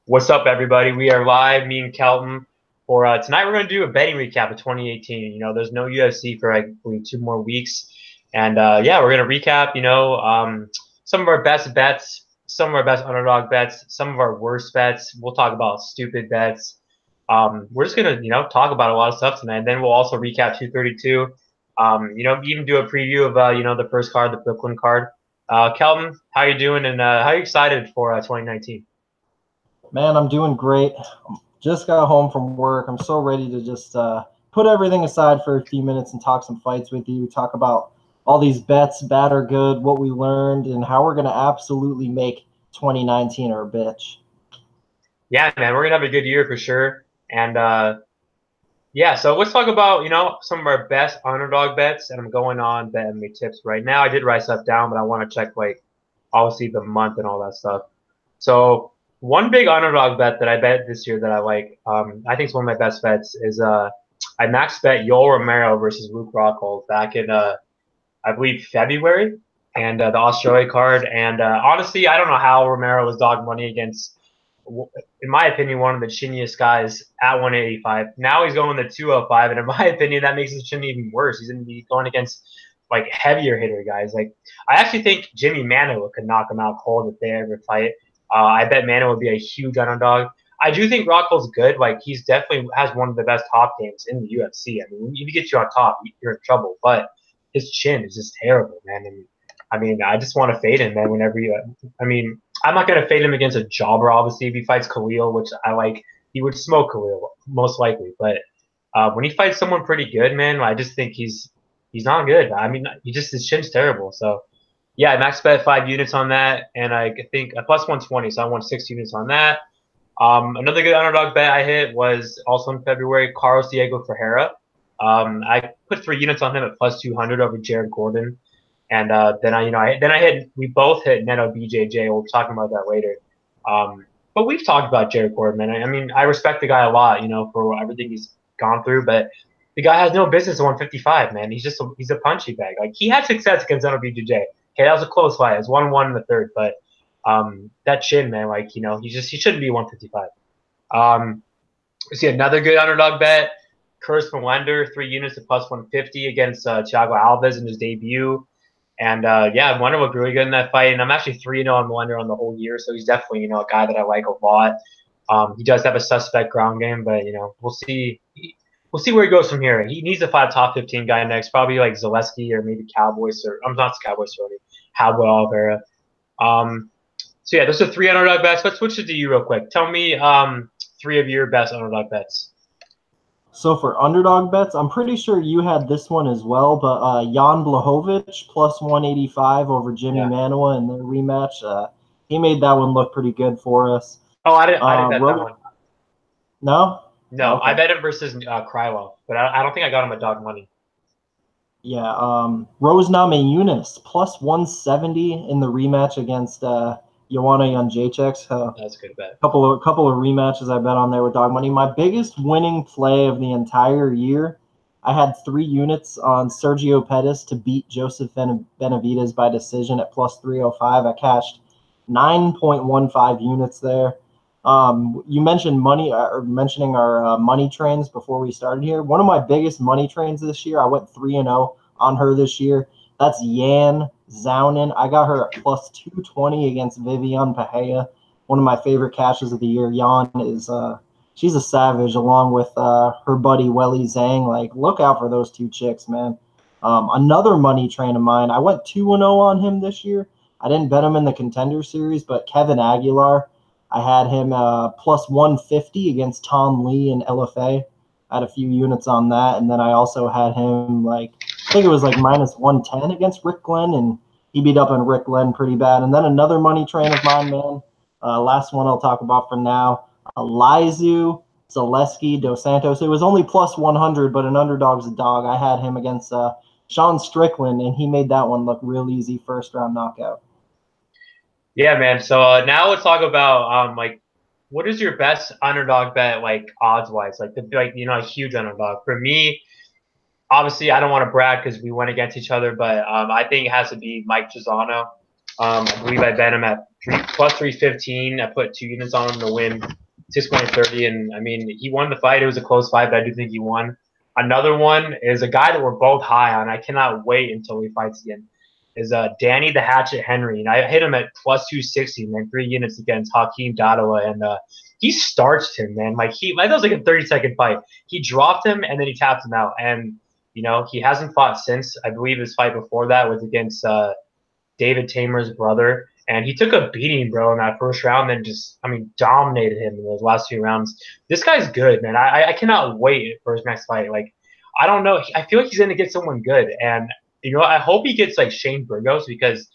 What's up, everybody? We are live, me and Kelton. For tonight, we're going to do a betting recap of 2018. There's no UFC for I believe 2 more weeks, and yeah, we're going to recap. Some of our best bets, some of our best underdog bets, some of our worst bets. We'll talk about stupid bets. We're just going to talk about a lot of stuff tonight, and then we'll also recap 232. Even do a preview of the first card, the Brooklyn card. Kelton, how you doing, and how are you excited for 2019? Man, I'm doing great. Just got home from work. I'm so ready to just put everything aside for a few minutes and talk some fights with you, talk about all these bets, bad or good, what we learned, and how we're going to absolutely make 2019 our bitch. Yeah, man, we're gonna have a good year for sure. And yeah, so let's talk about some of our best underdog bets. And I'm going on BetMGM tips right now. I did write stuff down, but I want to check like obviously the month and all that stuff. So one big underdog bet that I bet this year that I like, I think it's one of my best bets is I max bet Yoel Romero versus Luke Rockhold back in I believe February, and the Australia card. And honestly, I don't know how Romero was dog money against, in my opinion, one of the chiniest guys at 185. Now he's going to 205, and in my opinion, that makes his chin even worse. He's going to be going against like heavier hitter guys. Like I actually think Jimmy Manuwa could knock him out cold if they ever fight. I bet Manuwa would be a huge underdog. I do think Rockhold's good. Like he's definitely has one of the best top games in the UFC. I mean, if he gets you on top, you're in trouble. But his chin is just terrible, man. And I mean, I just want to fade him, man. Whenever you, I mean, I'm not gonna fade him against a jobber. Obviously, if he fights Khalil, which I like, he would smoke Khalil most likely. But when he fights someone pretty good, man, I just think he's not good. I mean, his chin's terrible. So yeah, I max bet 5 units on that, and I think a plus 120. So I won 6 units on that. Another good underdog bet I hit was also in February, Carlos Diego Ferreira. I put 3 units on him at plus 200 over Jared Gordon, and then I hit. We both hit Neto BJJ. We'll be talking about that later. But we've talked about Jared Gordon, man. I mean, I respect the guy a lot, for everything he's gone through, but the guy has no business at 155, man. He's a punchy bag. Like he had success against Neto BJJ. Okay, that was a close fight. It was 1-1 in the third, but that chin, man, like he shouldn't be 155. We see another good underdog bet. Curtis Melender, 3 units at plus 150 against Thiago Alves in his debut. And yeah, Melender looked really good in that fight. And I'm actually 3-0 on Melender on the whole year, so he's definitely a guy that I like a lot. He does have a suspect ground game, but we'll see. We'll see where he goes from here. He needs to fight a top 15 guy next, probably like Zaleski or maybe Cowboys or I'm not Cowboys, sorry, Cowboy Oliveira. So yeah, those are three underdog bets. Let's switch it to you real quick. Tell me three of your best underdog bets. So for underdog bets, I'm pretty sure you had this one as well, but Jan Blachowicz plus 185 over Jimmy Manuwa in their rematch. He made that one look pretty good for us. Oh, I didn't bet that one. No? No, okay. I bet him versus Krylov, but I don't think I got him at dog money. Yeah, Rose Namajunas plus 170 in the rematch against Joanna Jędrzejczyk. That's a good bet. Couple of rematches I bet on there with dog money. My biggest winning play of the entire year, I had 3 units on Sergio Pettis to beat Joseph Benavidez by decision at plus 305. I cashed 9.15 units there. You mentioned mentioning our money trains before we started here. One of my biggest money trains this year, I went 3-0 on her this year. That's Yan Xiaonan. I got her at plus 220 against Viviane Pereira. One of my favorite cashes of the year. Yan is she's a savage, along with her buddy Weili Zhang. Like, look out for those two chicks, man. Another money train of mine. I went 2-0 on him this year. I didn't bet him in the Contender Series, but Kevin Aguilar, I had him plus 150 against Tom Lee in LFA. I had a few units on that, and then I also had him I think it was minus 110 against Rick Glenn, and he beat up on Rick Glenn pretty bad. And then another money train of mine, man. Last one I'll talk about for now. Lizu, Zaleski, Dos Santos. It was only plus 100, but an underdog's a dog. I had him against Sean Strickland, and he made that one look real easy, first-round knockout. Yeah, man. So now let's talk about what is your best underdog bet odds wise, a huge underdog for me. Obviously, I don't want to brag because we went against each other, but I think it has to be Mike Trizano. I believe I bet him at plus 315. I put 2 units on him to win 6.30, and I mean he won the fight. It was a close fight, but I do think he won. Another one is a guy that we're both high on. I cannot wait until he fights again. Is Danny the Hatchet Henry, and I hit him at plus 260, man, 3 units against Hakeem Dadawa, and he starched him, man. Like that was like a 30-second fight. He dropped him and then he tapped him out, and he hasn't fought since. I believe his fight before that was against David Tamer's brother, and he took a beating, bro, in that first round, and just, dominated him in those last 2 rounds. This guy's good, man. I cannot wait for his next fight. Like, I don't know. I feel like he's gonna get someone good, and I hope he gets like Shane Burgos, because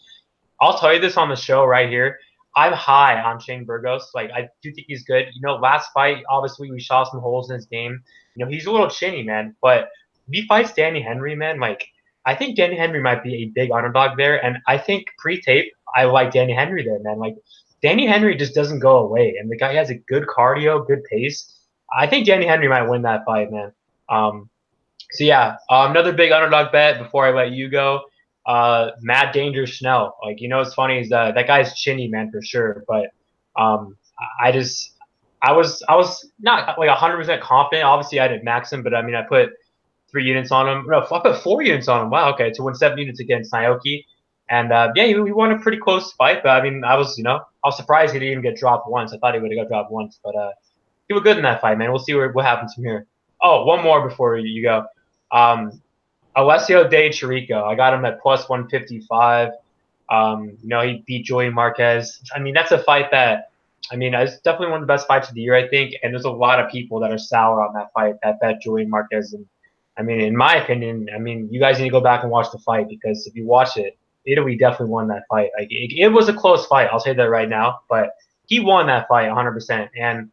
I'll tell you this on the show right here. I'm high on Shane Burgos. Like, I do think he's good. Last fight, obviously, we saw some holes in his game. He's a little chinny, man. But if he fights Danny Henry, man, like, I think Danny Henry might be a big underdog there. And I think pre-tape, I like Danny Henry there, man. Like, Danny Henry just doesn't go away. And the guy has a good cardio, good pace. I think Danny Henry might win that fight, man. So, yeah, another big underdog bet before I let you go. Mad Danger Schnell. Like, what's funny is that guy's chinny, man, for sure. But I was not like 100% confident. Obviously, I didn't max him, but I put 3 units on him. No, I put 4 units on him. Wow, okay, to win 7 units against Naoki. And yeah, we won a pretty close fight. But I was surprised he didn't even get dropped once. I thought he would have got dropped once, but he was good in that fight, man. We'll see what happens from here. Oh, one more before you go. Alessio De Chirico. I got him at plus 155. He beat Julian Marquez. That's a fight that, it's definitely one of the best fights of the year, I think. And there's a lot of people that are sour on that fight that bet Julian Marquez. And in my opinion, you guys need to go back and watch the fight, because if you watch it, Italy definitely won that fight. Like, it was a close fight. I'll say that right now, but he won that fight 100%. And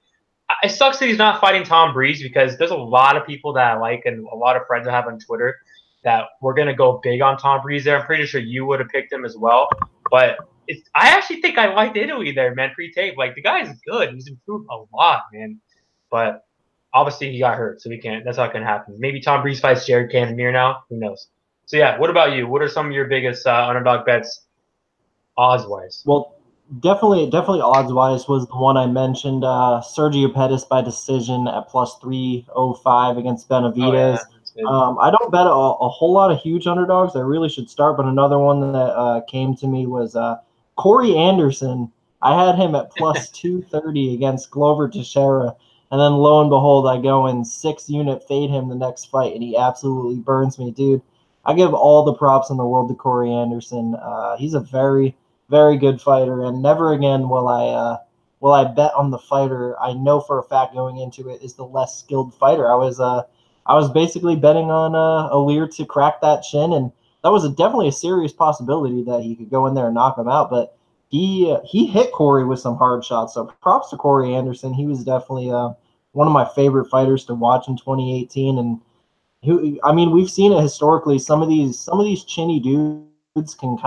it sucks that he's not fighting Tom Breeze, because there's a lot of people that I like and a lot of friends I have on Twitter that we're going to go big on Tom Breeze there. I'm pretty sure you would have picked him as well. But I actually think I liked Italy there, man, pre-tape. Like, the guy's good. He's improved a lot, man. But obviously he got hurt, so that's not going to happen. Maybe Tom Breeze fights Jared Cannonier now. Who knows? So, yeah, what about you? What are some of your biggest underdog bets odds-wise? Well, definitely odds-wise was the one I mentioned. Sergio Pettis by decision at plus 305 against Benavidez. Oh, yeah. I don't bet a whole lot of huge underdogs. I really should start, but another one that came to me was Corey Anderson. I had him at plus 230 against Glover Teixeira, and then lo and behold, I go and 6-unit fade him the next fight, and he absolutely burns me, dude. I give all the props in the world to Corey Anderson. He's a very, very good fighter, and never again will I bet on the fighter I know for a fact going into it is the less skilled fighter. I was basically betting on Alir to crack that chin, and that was definitely a serious possibility that he could go in there and knock him out. But he hit Corey with some hard shots. So props to Corey Anderson. He was definitely one of my favorite fighters to watch in 2018. And we've seen it historically. Some of these chinny dudes can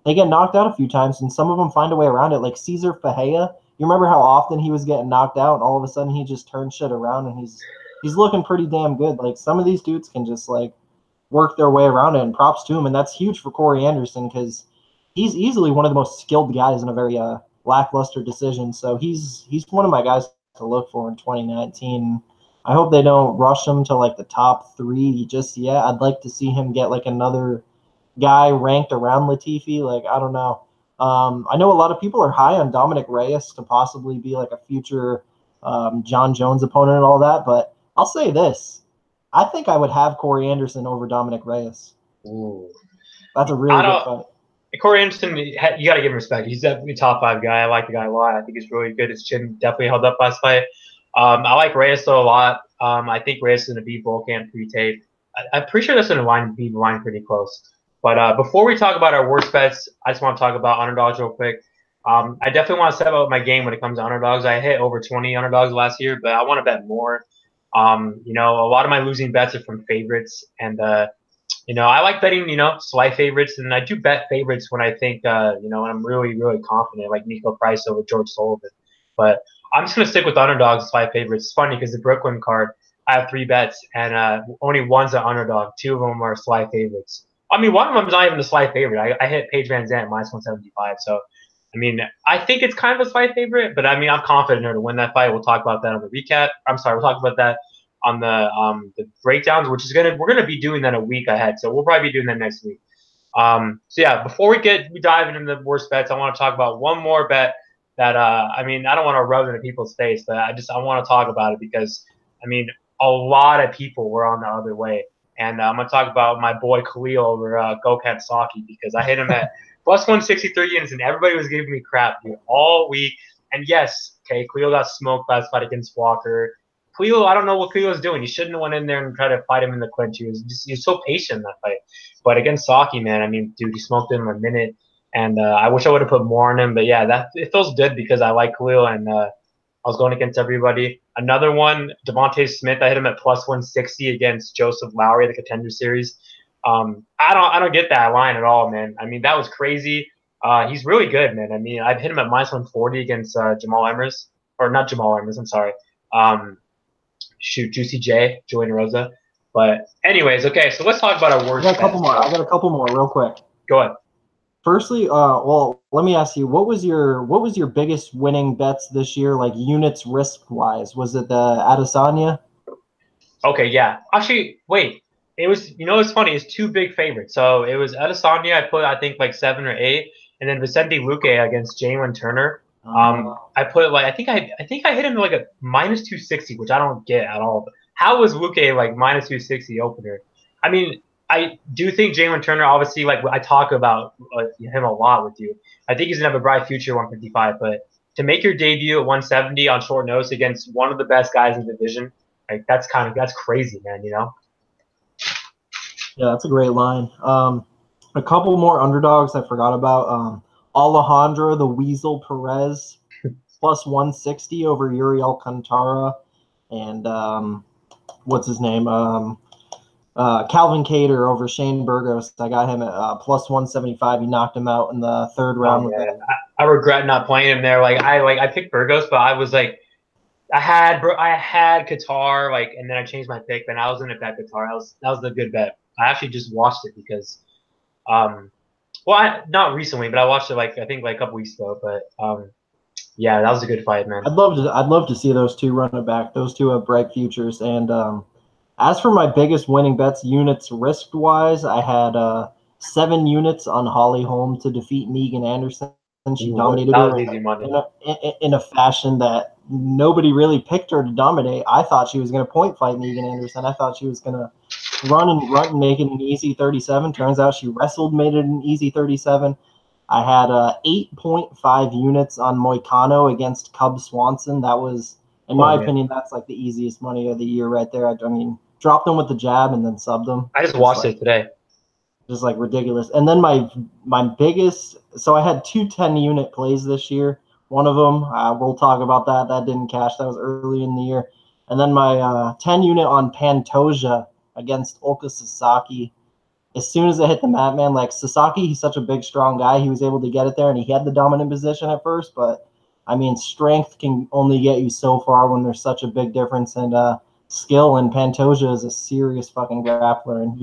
they get knocked out a few times, and some of them find a way around it. Like Cesar Fajea. You remember how often he was getting knocked out, and all of a sudden he just turned shit around, and he's looking pretty damn good. Like, some of these dudes can just like work their way around it, and props to him. And that's huge for Corey Anderson, because he's easily one of the most skilled guys in a very lackluster decision. So he's one of my guys to look for in 2019. I hope they don't rush him to like the top 3 just yet. I'd like to see him get like another guy ranked around Latifi. Like, I don't know. I know a lot of people are high on Dominic Reyes to possibly be like a future John Jones opponent and all that, but I'll say this. I think I would have Corey Anderson over Dominic Reyes. Ooh. That's a really good fight. Corey Anderson, you got to give him respect. He's definitely a top 5 guy. I like the guy a lot. I think he's really good. His chin definitely held up last fight. I like Reyes, though, a lot. I think Reyes is going to beat Volkan pre-tape. I'm pretty sure that's going to be line pretty close. But before we talk about our worst bets, I just want to talk about underdogs real quick. I definitely want to step up my game when it comes to underdogs. I hit over 20 underdogs last year, but I want to bet more. A lot of my losing bets are from favorites, and I like betting, slight favorites, and I do bet favorites when I think, when I'm really, really confident, like Nico Price over George Sullivan. But I'm just gonna stick with underdogs, slight favorites. It's funny because the Brooklyn card, I have 3 bets, and only one's an underdog. 2 of them are slight favorites. I mean, one of them is not even a slight favorite. I hit Paige Van Zandt minus 175. So, I mean, I think it's kind of a slight favorite, but I mean, I'm confident in her to win that fight. We'll talk about that on the recap. I'm sorry, we'll talk about that on the breakdowns, which is we're gonna be doing that a week ahead. So we'll probably be doing that next week. So yeah, before we dive into the worst bets, I want to talk about one more bet that I mean, I don't want to rub it in people's face, but I want to talk about it because I mean, a lot of people were on the other way. And I'm going to talk about my boy Khalil over Gokhan Saki because I hit him at plus 163 units, and everybody was giving me crap dude, all week. And yes, okay, Khalil got smoked last fight against Walker. Khalil, I don't know what Khalil was doing. He shouldn't have went in there and tried to fight him in the clinch. He was so patient in that fight. But against Saki, man, I mean, dude, he smoked him a minute. And I wish I would have put more on him. But yeah, it feels good because I like Khalil and I was going against everybody. Another one, Devontae Smith. I hit him at plus 160 against Joseph Lowry, the Contender Series. I don't get that line at all, man. I mean, that was crazy. He's really good, man. I mean, I've hit him at minus 140 against Jamal Emers, or not Jamal Emers. I'm sorry. Juicy J, Joey Rosa. But anyways, okay. So let's talk about our worst. I got a couple more, real quick. Go ahead. Firstly, well, let me ask you, what was your biggest winning bets this year, like units risk wise? Was it the Adesanya? Okay, yeah. Actually, wait. It was, it's funny. It's two big favorites. So it was Adesanya. I put, I think, like 7 or 8, and then Vicente Luque against Jalen Turner. I put like I think I hit him like a minus 260, which I don't get at all. How was Luque like minus 260 opener? I mean, I do think Jalen Turner, obviously, like I talk about him a lot with you. I think he's gonna have a bright future at 155, but to make your debut at 170 on short notice against one of the best guys in the division, like that's crazy, man. Yeah, that's a great line. A couple more underdogs I forgot about. Alejandro the Weasel Perez plus 160 over Yuri Alcantara, and what's his name? Calvin Kattar over Shane Burgos. I got him at plus 175. He knocked him out in the third round. With that. I regret not playing him there. I picked Burgos, but I was like, I had Qatar, like, and then I changed my pick. Then I was gonna bet Qatar. That was the good bet. I actually just watched it because, not recently, but I watched it I think a couple weeks ago. But yeah, that was a good fight, man. I'd love to see those two run it back. Those two have bright futures. And as for my biggest winning bets, units risk wise, I had 7 units on Holly Holm to defeat Megan Anderson. She dominated her in a fashion that nobody really picked her to dominate. I thought she was going to point fight Megan Anderson. I thought she was going to run and make it an easy 37. Turns out she wrestled, made it an easy 37. I had 8.5 units on Moicano against Cub Swanson. That was, in my opinion, that's like the easiest money of the year right there. I mean, dropped them with the jab and then subbed them. I just watched it today. Just like ridiculous. And then my biggest, so I had 2 10-unit plays this year. One of them, we'll talk about that. That didn't cash. That was early in the year. And then my 10-unit on Pantoja against Ulka Sasaki. As soon as I hit the mat, man, like Sasaki, he's such a big, strong guy. He was able to get it there, and he had the dominant position at first. But, I mean, strength can only get you so far when there's such a big difference in skill. And Pantoja is a serious fucking grappler. And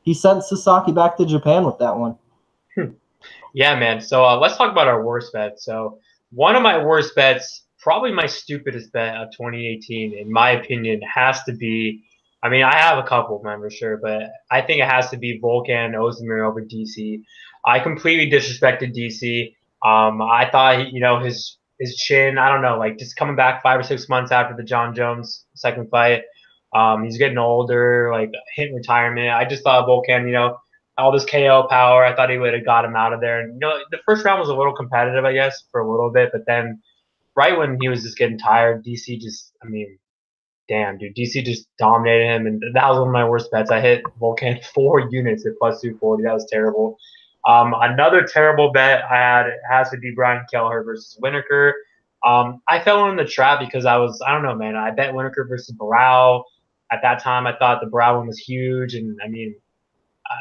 he sent Sasaki back to Japan with that one. Yeah, man. So let's talk about our worst bets. So one of my worst bets, probably my stupidest bet of 2018, in my opinion, has to be, I mean, I have a couple, man, for sure, but I think it has to be Volkan Ozdemir over DC. I completely disrespected DC. I thought, his chin, I don't know, like just coming back 5 or 6 months after the John Jones second fight. He's getting older, like hitting retirement. I just thought Volkan, all this KO power, I thought he would have got him out of there. And the first round was a little competitive, I guess, for a little bit, but then right when he was just getting tired, DC just, I mean, damn, dude, DC just dominated him, and that was one of my worst bets. I hit Volkan 4 units at plus 240. That was terrible. Another terrible bet I had has to be Brian Kelleher versus Winokur. I fell in the trap because I don't know, man. I bet Winokur versus Barao. At that time, I thought the Barao one was huge, and I mean,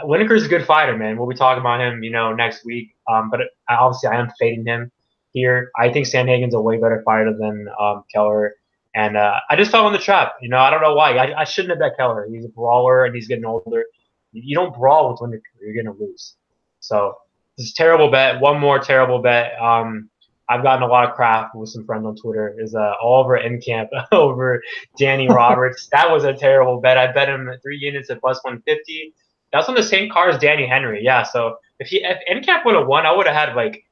Winokur's a good fighter, man. We'll be talking about him, next week. But obviously, I am fading him here. I think Sandhagen's a way better fighter than Kelleher. And I just fell in the trap. I don't know why. I shouldn't have bet Kelleher. He's a brawler, and he's getting older. You don't brawl with Lineker. You're gonna lose. So this is a terrible bet. One more terrible bet. I've gotten a lot of crap with some friends on Twitter. Is Oliver Enkamp over Danny Roberts. That was a terrible bet. I bet him 3 units at plus 150. That's on the same car as Danny Henry. Yeah. So if Enkamp would have won, I would have had like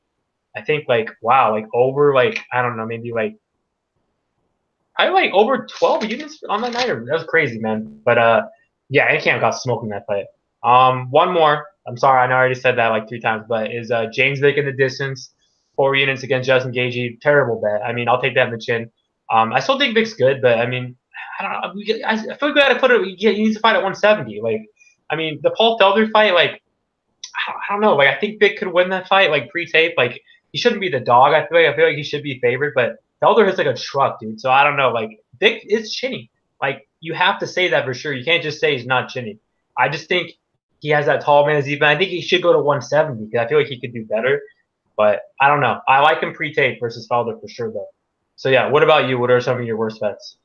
I think like wow like over like I don't know maybe like I like over 12 units on that night. That was crazy, man. But yeah, Enkamp got smoked in that fight. One more. I'm sorry, I know I already said that like 3 times, but is James Vick in the distance, 4 units against Justin Gaethje. Terrible bet. I mean, I'll take that in the chin. I still think Vick's good, but I mean, I don't know. I feel like we got to put it. He needs to fight at 170. Like, I mean, the Paul Felder fight, like, I don't know. Like, I think Vick could win that fight, like pre-tape. Like, he shouldn't be the dog. I feel like he should be favored, but Felder hits like a truck, dude. So I don't know. Like, Vick is chinny. Like, you have to say that for sure. You can't just say he's not chinny. I just think he has that tall man's even. I think he should go to 170 because I feel like he could do better. But I don't know. I like him pre-tape versus Felder for sure, though. So yeah, what about you? What are some of your worst bets?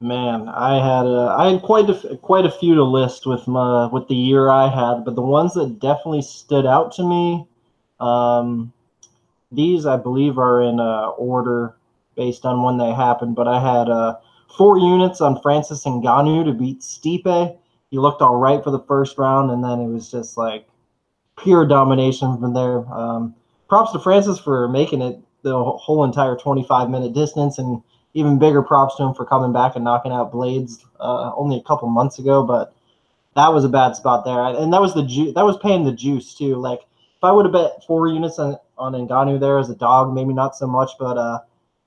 Man, I had quite a few to list with the year I had, but the ones that definitely stood out to me, these I believe are in order based on when they happened. But I had 4 units on Francis Ngannou to beat Stipe. He looked all right for the first round, and then it was just like pure domination from there. Props to Francis for making it the whole entire 25-minute distance, and even bigger props to him for coming back and knocking out Blades only a couple months ago. But that was a bad spot there, and that was that was paying the juice too. Like if I would have bet 4 units on Ngannou there as a dog, maybe not so much, but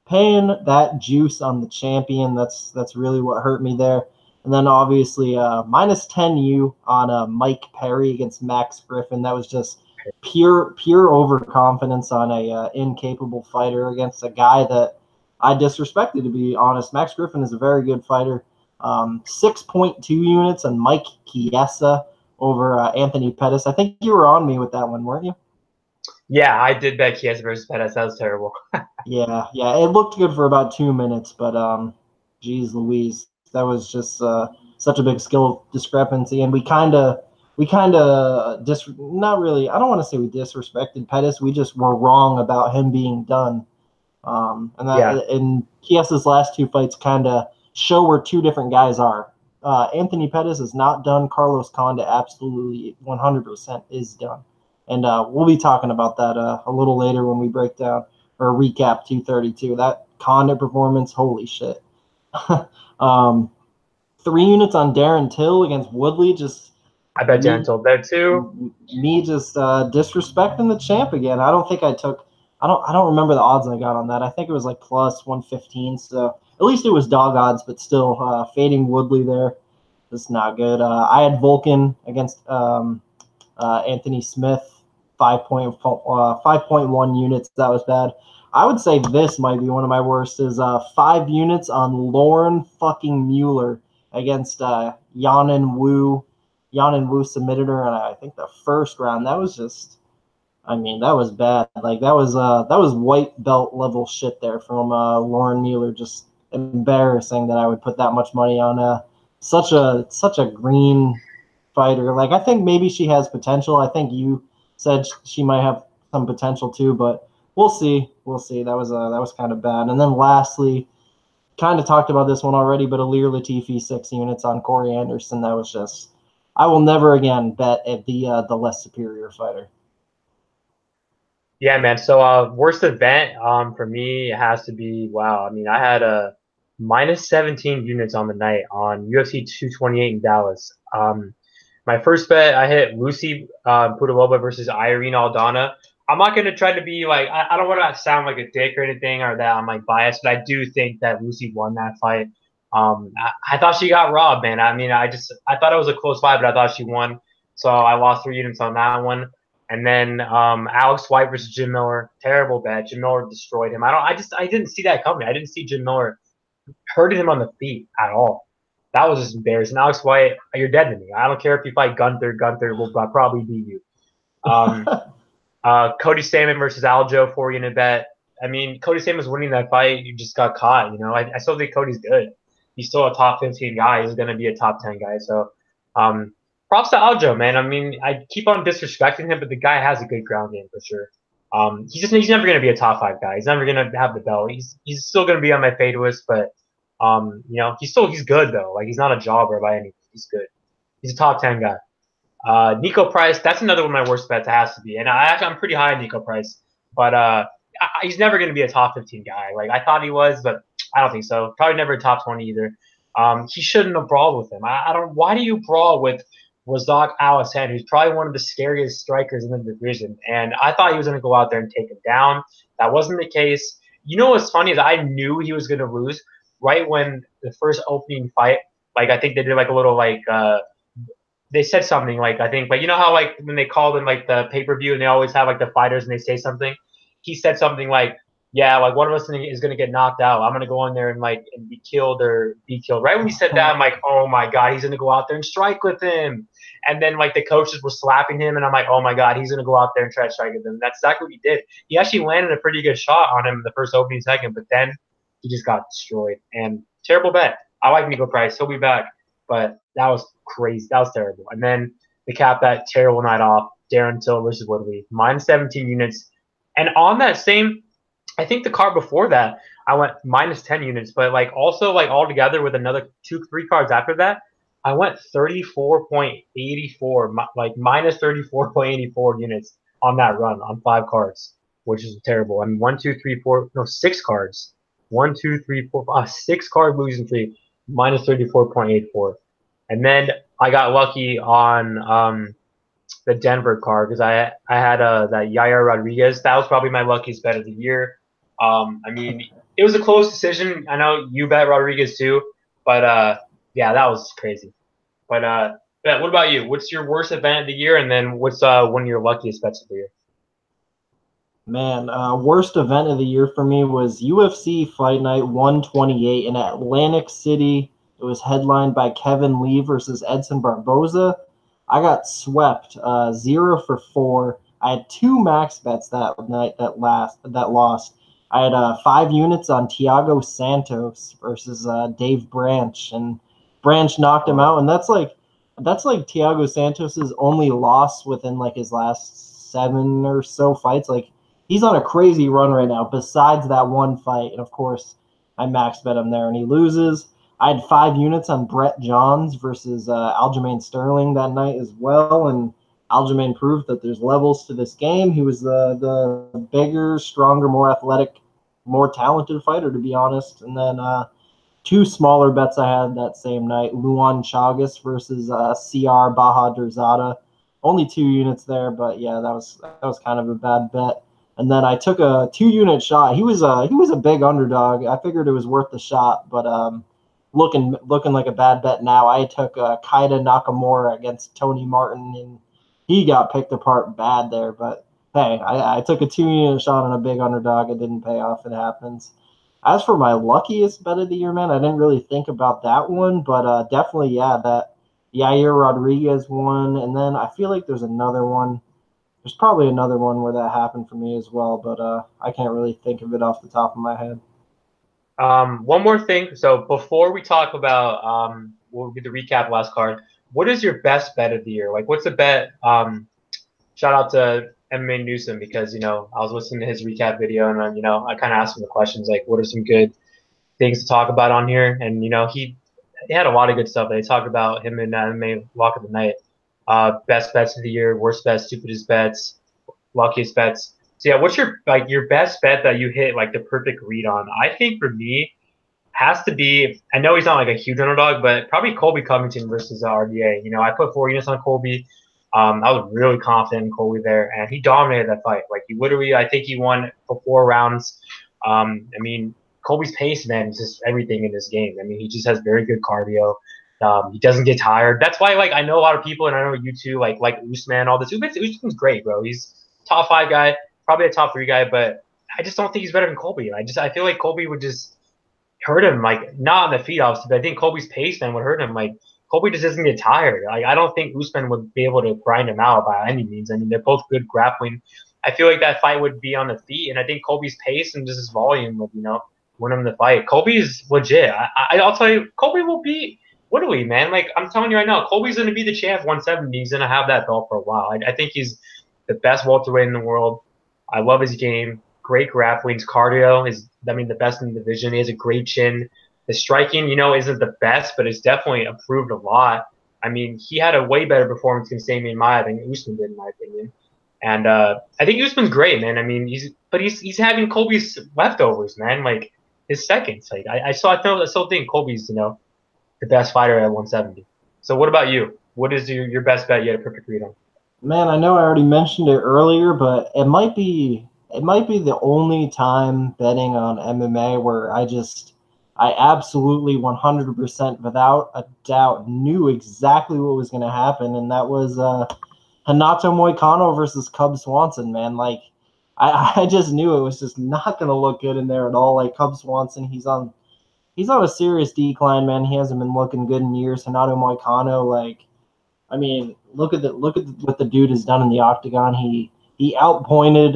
paying that juice on the champion, that's really what hurt me there. And then obviously minus 10U on Mike Perry against Max Griffin. That was just pure overconfidence on a incapable fighter against a guy that I disrespected, to be honest. Max Griffin is a very good fighter. 6.2 units on Mike Chiesa over Anthony Pettis. I think you were on me with that one, weren't you? Yeah, I did bet Chiesa versus Pettis. That was terrible. Yeah. It looked good for about 2 minutes, but geez Louise, that was just such a big skill discrepancy, and we kind of not really. I don't want to say we disrespected Pettis. We just were wrong about him being done. And Chiesa's last 2 fights kind of show where 2 different guys are. Anthony Pettis is not done. Carlos Condit absolutely 100% is done. And we'll be talking about that a little later when we break down or recap 232. That Condit performance, holy shit. 3 units on Darren Till against Woodley, just I bet Darren Till there too. Me just disrespecting the champ again. I don't think I took. I don't remember the odds I got on that. I think it was like plus 115. So at least it was dog odds, but still fading Woodley there. That's not good. I had Volkan against Anthony Smith, 5.1 units. That was bad. I would say this might be one of my worst. Is 5 units on Lauren fucking Mueller against Yanin Wu. Yanin Wu submitted her, and I think the first round. That was just. I mean, that was bad. Like that was white belt level shit there from Lauren Mueller. Just embarrassing that I would put that much money on such a green fighter. Like I think maybe she has potential. I think you said she might have some potential too, but we'll see. We'll see. That was kind of bad. And then lastly, kind of talked about this one already, but Ilir Latifi 6 units on Corey Anderson. That was just. I will never again bet at the less superior fighter. Yeah, man. So worst event for me it has to be wow. I mean, I had a minus 17 units on the night on UFC 228 in Dallas. My first bet I hit Lucy Pudilova versus Irene Aldana. I'm not gonna try to be like I don't want to sound like a dick or anything or that I'm like biased, but I do think that Lucy won that fight. I thought she got robbed, man. I mean, I thought it was a close fight, but I thought she won. So I lost 3 units on that one. And then Alex White versus Jim Miller, terrible bet. Jim Miller destroyed him. I didn't see that coming. I didn't see Jim Miller hurting him on the feet at all. That was just embarrassing. Alex White, you're dead to me. I don't care if you fight Gunther. Gunther will probably beat you. Cody Stamann versus Aljo, 4 unit bet. I mean, Cody Stamann was winning that fight. You just got caught. You know, I still think Cody's good. He's still a top 15 guy. He's going to be a top 10 guy. So props to Aljo, man. I mean, I keep on disrespecting him, but the guy has a good ground game for sure. He's never gonna be a top 5 guy. He's never gonna have the belt. He's still gonna be on my fade list, but he's good though. Like he's not a jobber by any means. He's good. He's a top 10 guy. Nico Price, that's another one of my worst bets. It has to be, and I'm pretty high on Nico Price, but he's never going to be a top 15 guy. Like I thought he was, but I don't think so. Probably never a top 20 either. He shouldn't have brawled with him. I don't. Why do you brawl with Razak Al-Hassan, who's probably one of the scariest strikers in the division? And I thought he was going to go out there and take him down. That wasn't the case. You know what's funny is I knew he was going to lose right when the first opening fight. Like I think they did like a little like. They said something like I think like you know how like when they call them like the pay-per-view and they always have like the fighters and they say something. He said something like, yeah, like one of us is gonna get knocked out. I'm gonna go in there and like and be killed or be killed. Right when he said that, I'm like, oh my god, he's gonna go out there and strike with him. And then like the coaches were slapping him, and I'm like, oh my god, he's gonna go out there and try to strike with him. That's exactly what he did. He actually landed a pretty good shot on him in the first opening second, but then he just got destroyed. And terrible bet. I like Nico Price. He'll be back, but that was crazy. That was terrible. And then to cap that terrible night off, Darren Till versus Woodley, minus 17 units. And on that same, I think the card before that, I went minus 10 units, but like also like all together with another 2-3 cards after that, I went 34.84, like minus 34.84 units on that run on 5 cards, which is terrible. I mean, 6 cards. 6 card losing streak, minus 34.84. And then I got lucky on the Denver card because I had that Yair Rodriguez. That was probably my luckiest bet of the year. I mean, it was a close decision. I know you bet Rodriguez too, but yeah, that was crazy. But what about you? What's your worst event of the year, and then what's one of your luckiest bets of the year? Man, worst event of the year for me was UFC Fight Night 128 in Atlantic City. It was headlined by Kevin Lee versus Edson Barboza. I got swept 0 for 4. I had 2 max bets that night that lost. I had 5 units on Thiago Santos versus Dave Branch, and Branch knocked him out. And that's like Thiago Santos's only loss within like his last 7 or so fights. Like he's on a crazy run right now. Besides that one fight, and of course I max bet him there, and he loses. I had 5 units on Brett Johns versus Aljamain Sterling that night as well, and Aljamain proved that there's levels to this game. He was the bigger, stronger, more athletic, more talented fighter, to be honest. And then 2 smaller bets I had that same night: Luan Chagas versus CR Bahadurzada. Only 2 units there, but yeah, that was kind of a bad bet. And then I took a 2-unit shot. He was a big underdog. I figured it was worth the shot, but looking like a bad bet now. I took Kaida Nakamura against Tony Martin, and he got picked apart bad there. But hey, I took a 2-unit shot on a big underdog. It didn't pay off. It happens. As for my luckiest bet of the year, man, I didn't really think about that one, but definitely, yeah, that Yair Rodriguez one. And then I feel like there's another one. There's probably another one where that happened for me as well, but I can't really think of it off the top of my head. One more thing. So before we talk about we'll get the recap last card. What is your best bet of the year? Like, what's the bet? Shout out to MMA Newsom because I was listening to his recap video and I kind of asked him the questions like, what are some good things to talk about on here? And he had a lot of good stuff. They talked about him in MMA Lock of the Night. Best bets of the year, worst bets, stupidest bets, luckiest bets. So yeah, what's your best bet that you hit like the perfect read on? I think for me has to be, I know he's not like a huge underdog, but probably Colby Covington versus RDA. I put 4 units on Colby. I was really confident in Colby there, and he dominated that fight. Like he literally, I think he won for 4 rounds. I mean, Colby's pace, man, is just everything in this game. I mean, he just has very good cardio. He doesn't get tired. That's why, like, I know a lot of people, and I know you too, like Usman, all this. Usman's great, bro. He's top 5 guy, probably a top 3 guy, but I just don't think he's better than Colby. I feel like Colby would just hurt him, like not on the feet, obviously, but I think Colby's pace, man, would hurt him. Like Colby just doesn't get tired. Like I don't think Usman would be able to grind him out by any means. I mean, they're both good grappling. I feel like that fight would be on the feet, and I think Colby's pace and just his volume would, win him the fight. Colby's legit. I'll tell you, Colby will beat Woodley, man, like I'm telling you right now, Colby's gonna be the champ 170. He's gonna have that belt for a while. I think he's the best welterweight in the world. I love his game. Great grappling. His cardio is, I mean, the best in the division. He has a great chin. The striking, isn't the best, but it's definitely improved a lot. I mean, he had a way better performance against Damian Maia than Usman did, in my opinion. And I think Usman's great, man. I mean, he's having Colby's leftovers, man. Like his seconds. Like I still think Colby's the best fighter at 170. So what about you? What is your best bet you had a perfect read on? Man, I know I already mentioned it earlier, but it might be the only time betting on MMA where I absolutely 100% without a doubt knew exactly what was going to happen, and that was Renato Moicano versus Cub Swanson, man. Like I just knew it was just not going to look good in there at all. Like Cub Swanson, he's on a serious decline, man. He hasn't been looking good in years. Renato Moicano, like, I mean, look at what the dude has done in the octagon. He outpointed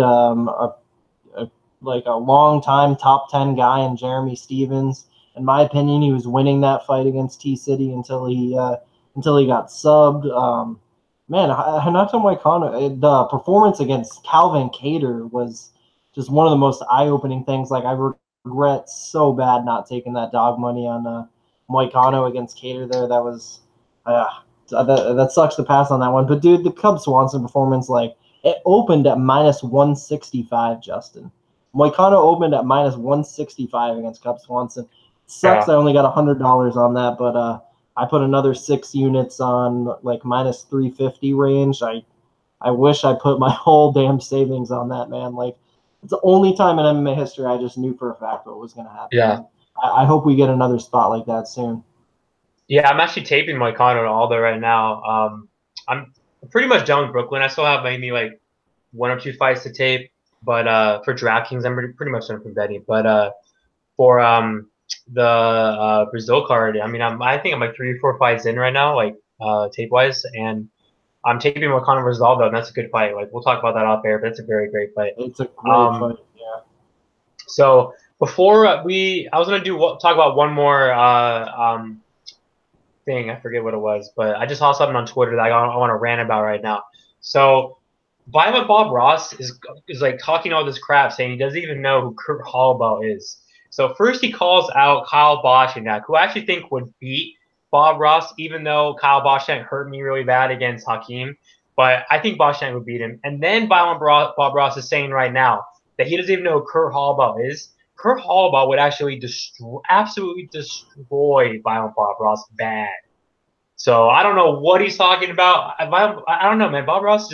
like a long time top 10 guy in Jeremy Stevens. In my opinion, he was winning that fight against T City until he got subbed. Man, Renato Moicano, the performance against Calvin Kattar was just one of the most eye-opening things. Like, I regret so bad not taking that dog money on Moicano against Kattar there. That was that sucks to pass on that one. But dude, the Cub Swanson performance, like, it opened at minus 165, Justin. Moicano opened at minus 165 against Cub Swanson. Sucks. Yeah. I only got $100 on that, but I put another 6 units on like minus 350 range. I wish I put my whole damn savings on that, man. Like, it's the only time in MMA history I just knew for a fact what was going to happen. Yeah. I hope we get another spot like that soon. Yeah, I'm actually taping Moicano to Aldo right now. I'm pretty much done with Brooklyn. I still have maybe like 1 or 2 fights to tape, but for DraftKings, I'm pretty much done from betting. But for the Brazil card, I mean, I think I'm like 3 or 4 fights in right now, like tape wise, and I'm taping Moicano versus Aldo, and that's a good fight. Like we'll talk about that off air, but it's a very great fight. It's a great fight. Yeah. So before I was gonna talk about one more thing. I forget what it was, but I just saw something on Twitter that I want to rant about right now. So Violent Bob Ross is like talking all this crap, saying he doesn't even know who Kurt Hallbaugh is. So first he calls out Kyle Boschniak, who I actually think would beat Bob Ross, even though Kyle Boschniak hurt me really bad against Hakeem. But I think Boschniak would beat him. And then Bob Ross is saying right now that he doesn't even know who Kurt Hallbaugh is. Kurt Hallbaugh would actually absolutely destroy Violent Bob Ross bad. So I don't know what he's talking about. I don't know, man. Bob Ross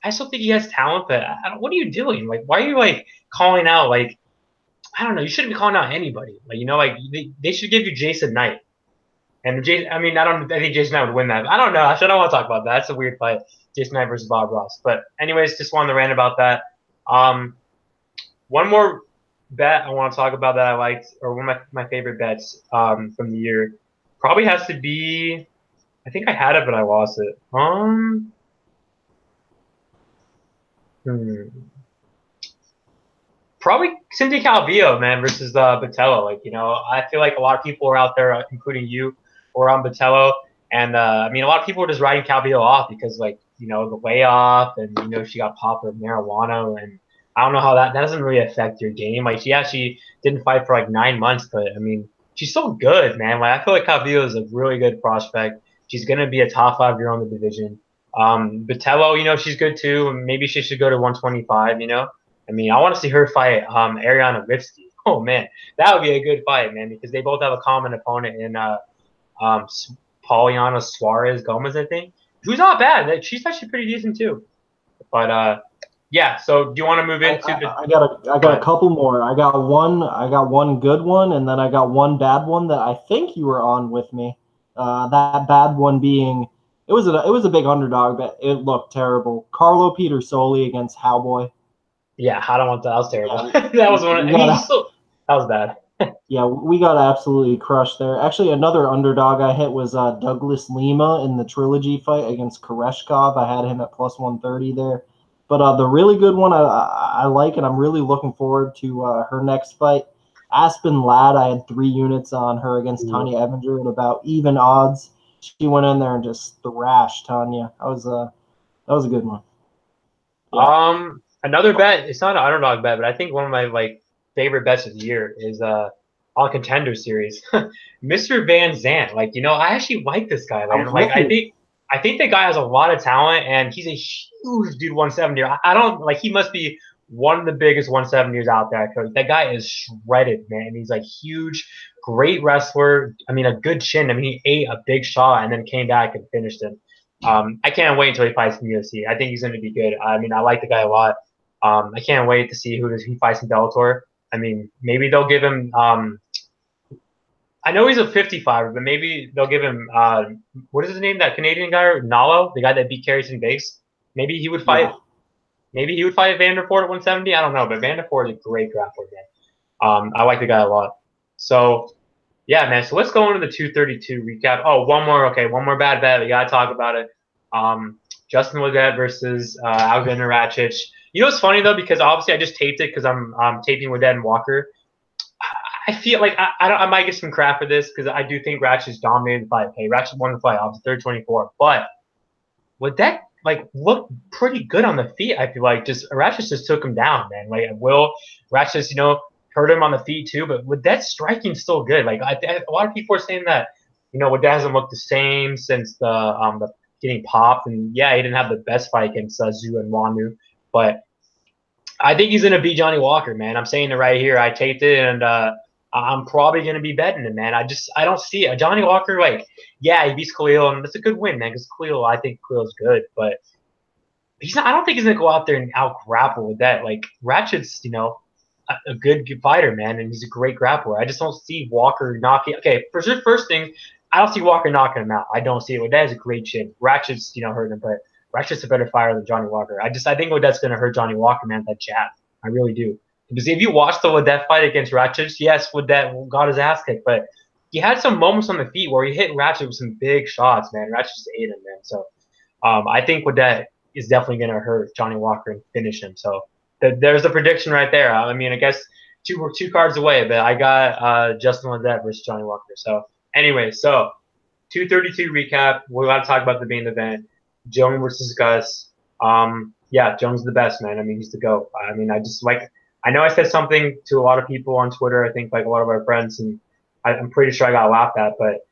I still think he has talent, but what are you doing? Like, why are you like calling out? Like, I don't know. You shouldn't be calling out anybody. Like, like they should give you Jason Knight. And I think Jason Knight would win that. I don't know. I don't want to talk about that. That's a weird fight, Jason Knight versus Bob Ross. But anyways, just wanted to rant about that. One more bet I want to talk about that I liked, or one of my favorite bets from the year, probably has to be. I think I had it, but I lost it. Probably Cynthia Calvillo, man, versus Botello. Like, I feel like a lot of people are out there, including you, were on Botello, and a lot of people were just writing Calvillo off because, like, the layoff, and she got popped with marijuana, and I don't know how that doesn't really affect your game. Like, she actually didn't fight for like 9 months, but she's still good, man. Like, I feel like Calvillo is a really good prospect. She's gonna be a top 5 girl in the division. Botello, she's good too. Maybe she should go to 125. I want to see her fight Ariana Lipsky. Oh man, that would be a good fight, man, because they both have a common opponent in Pauliana Suarez Gomez, I think, who's not bad. She's actually pretty decent too. But yeah. So do you want to move into I got a couple more. I got one good one, and then I got one bad one that I think you were on with me. That bad one being it was a big underdog, but it looked terrible. Carlo Pietersoli against Cowboy. Yeah, I don't want that. That was terrible. That was one. That was bad. Yeah, we got absolutely crushed there. Actually, another underdog I hit was Douglas Lima in the trilogy fight against Koreshkov. I had him at plus 130 there. But the really good one I like, and I'm really looking forward to her next fight. Aspen Ladd, I had 3 units on her against Tanya Evinger at about even odds. She went in there and just thrashed Tanya. That was a good one. Yeah. Another bet. It's not an underdog bet, but I think one of my favorite bets of the year is on Contender Series, Mr. Van Zant. I actually like this guy, man. I think the guy has a lot of talent, and he's a huge dude. 170. I don't he must be one of the biggest 170ers out there. Because that guy is shredded, man. He's huge, great wrestler. I mean, a good chin. I mean, he ate a big shot and then came back and finished him. I can't wait until he fights in the UFC. I think he's going to be good. I mean, I like the guy a lot. I can't wait to see who he fights in Bellator. I mean, maybe they'll give him. I know he's a 55, but maybe they'll give him. What is his name? That Canadian guy, Nalo, the guy that beat Carrington Base. Maybe he would fight. Yeah. Maybe he would fight Vanderford at 170. I don't know, but Vanderford is a great grappler, man. I like the guy a lot. So. Yeah, man. So let's go into the 232 recap. Oh, one more. Okay, one more bad bet. We gotta talk about it. Justin Ledet versus Alexander Rakic. You know what's funny though, because obviously I just taped it because I'm taping Ledet and Walker. I feel like I might get some crap for this because I do think Rakic dominated the fight. Okay, Rakic won the fight. Obviously 30-24, but Ledet looked pretty good on the feet. I feel like Rakic just took him down, man. Rakic, hurt him on the feet too, but with that striking still good. A lot of people are saying that, Ledet hasn't looked the same since the getting popped, and yeah, he didn't have the best fight against Zhu and Wanu, but I think he's gonna beat Johnny Walker, man. I'm saying it right here. I taped it, and I'm probably gonna be betting him, man. I don't see it. Johnny Walker, yeah, he beats Khalil, and that's a good win, man. Because I think Khalil's good, but he's not. I don't think he's gonna go out there and out grapple with that. Ratchet's, a good fighter, man, and he's a great grappler. I just don't see Walker knocking. Okay, for sure, first thing, I don't see Walker knocking him out. I don't see it. That is a great chin. Ratchet's, hurting him, but Ratchet's a better fighter than Johnny Walker. I think Odette's going to hurt Johnny Walker, man, that jab. I really do. Because if you watch the Odette fight against Ratchet, yes, Odette got his ass kicked, but he had some moments on the feet where he hit Ratchet with some big shots, man. Ratchet just ate him, man. So I think Odette is definitely going to hurt Johnny Walker and finish him. So there's the prediction right there. I mean, I guess two cards away, but I got Justin Ledet versus Johnny Walker. So anyway, 232 recap. We got to talk about the main event. Jones versus Gus. Yeah, Jones is the best, man. I mean, he's the GOAT. I mean, I know I said something to a lot of people on Twitter. I think a lot of our friends, and I'm pretty sure I got laughed at, but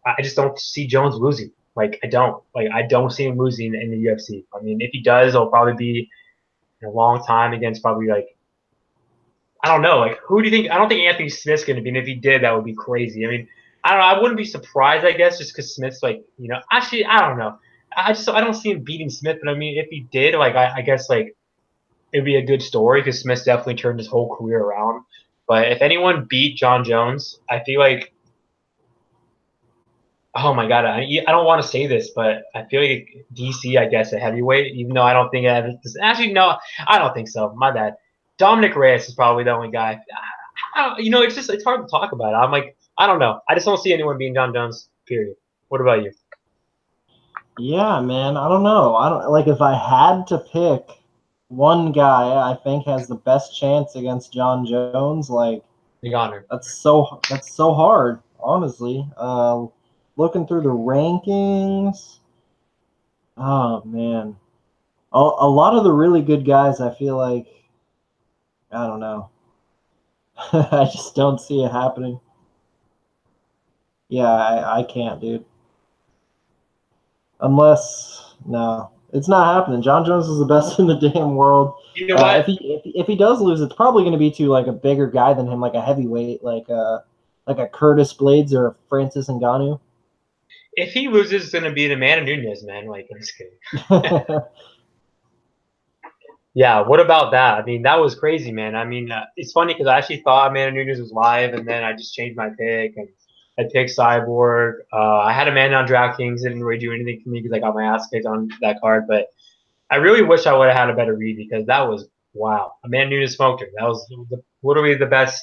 I just don't see Jones losing. I don't see him losing in the UFC. I mean, if he does, it'll probably be a long time against probably I don't know, who do you think? I don't think Anthony Smith's going to be, and if he did, that would be crazy. I mean, I don't know. I wouldn't be surprised, I guess, just because Smith's actually, I don't know. I don't see him beating Smith, but I mean, if he did, I guess it'd be a good story because Smith definitely turned his whole career around. But if anyone beat John Jones, I feel oh my God, I don't want to say this, but I feel like DC, I guess, a heavyweight, even though I don't think actually, no, I don't think so. My bad. Dominic Reyes is probably the only guy. It's hard to talk about. I don't know. I just don't see anyone being John Jones, period. What about you? Yeah, man, I don't know. I don't if I had to pick one guy I think has the best chance against John Jones, the honor. That's so hard, honestly. Looking through the rankings, oh man, a lot of the really good guys, I feel I don't know. I just don't see it happening. Yeah, I can't, dude. Unless, no, it's not happening. John Jones is the best in the damn world. You know what? If he does lose, it's probably going to be to a bigger guy than him, a heavyweight, like a Curtis Blades or a Francis Ngannou. If he loses, it's going to be the Amanda Nunes, man. I'm just kidding. Yeah, what about that? I mean, that was crazy, man. I mean, it's funny because I actually thought Amanda Nunes was live, and then I just changed my pick, and I picked Cyborg. I had Amanda on DraftKings. It didn't really do anything for me because I got my ass kicked on that card, but I really wish I would have had a better read because that was, wow. Amanda Nunes smoked her. That was literally the best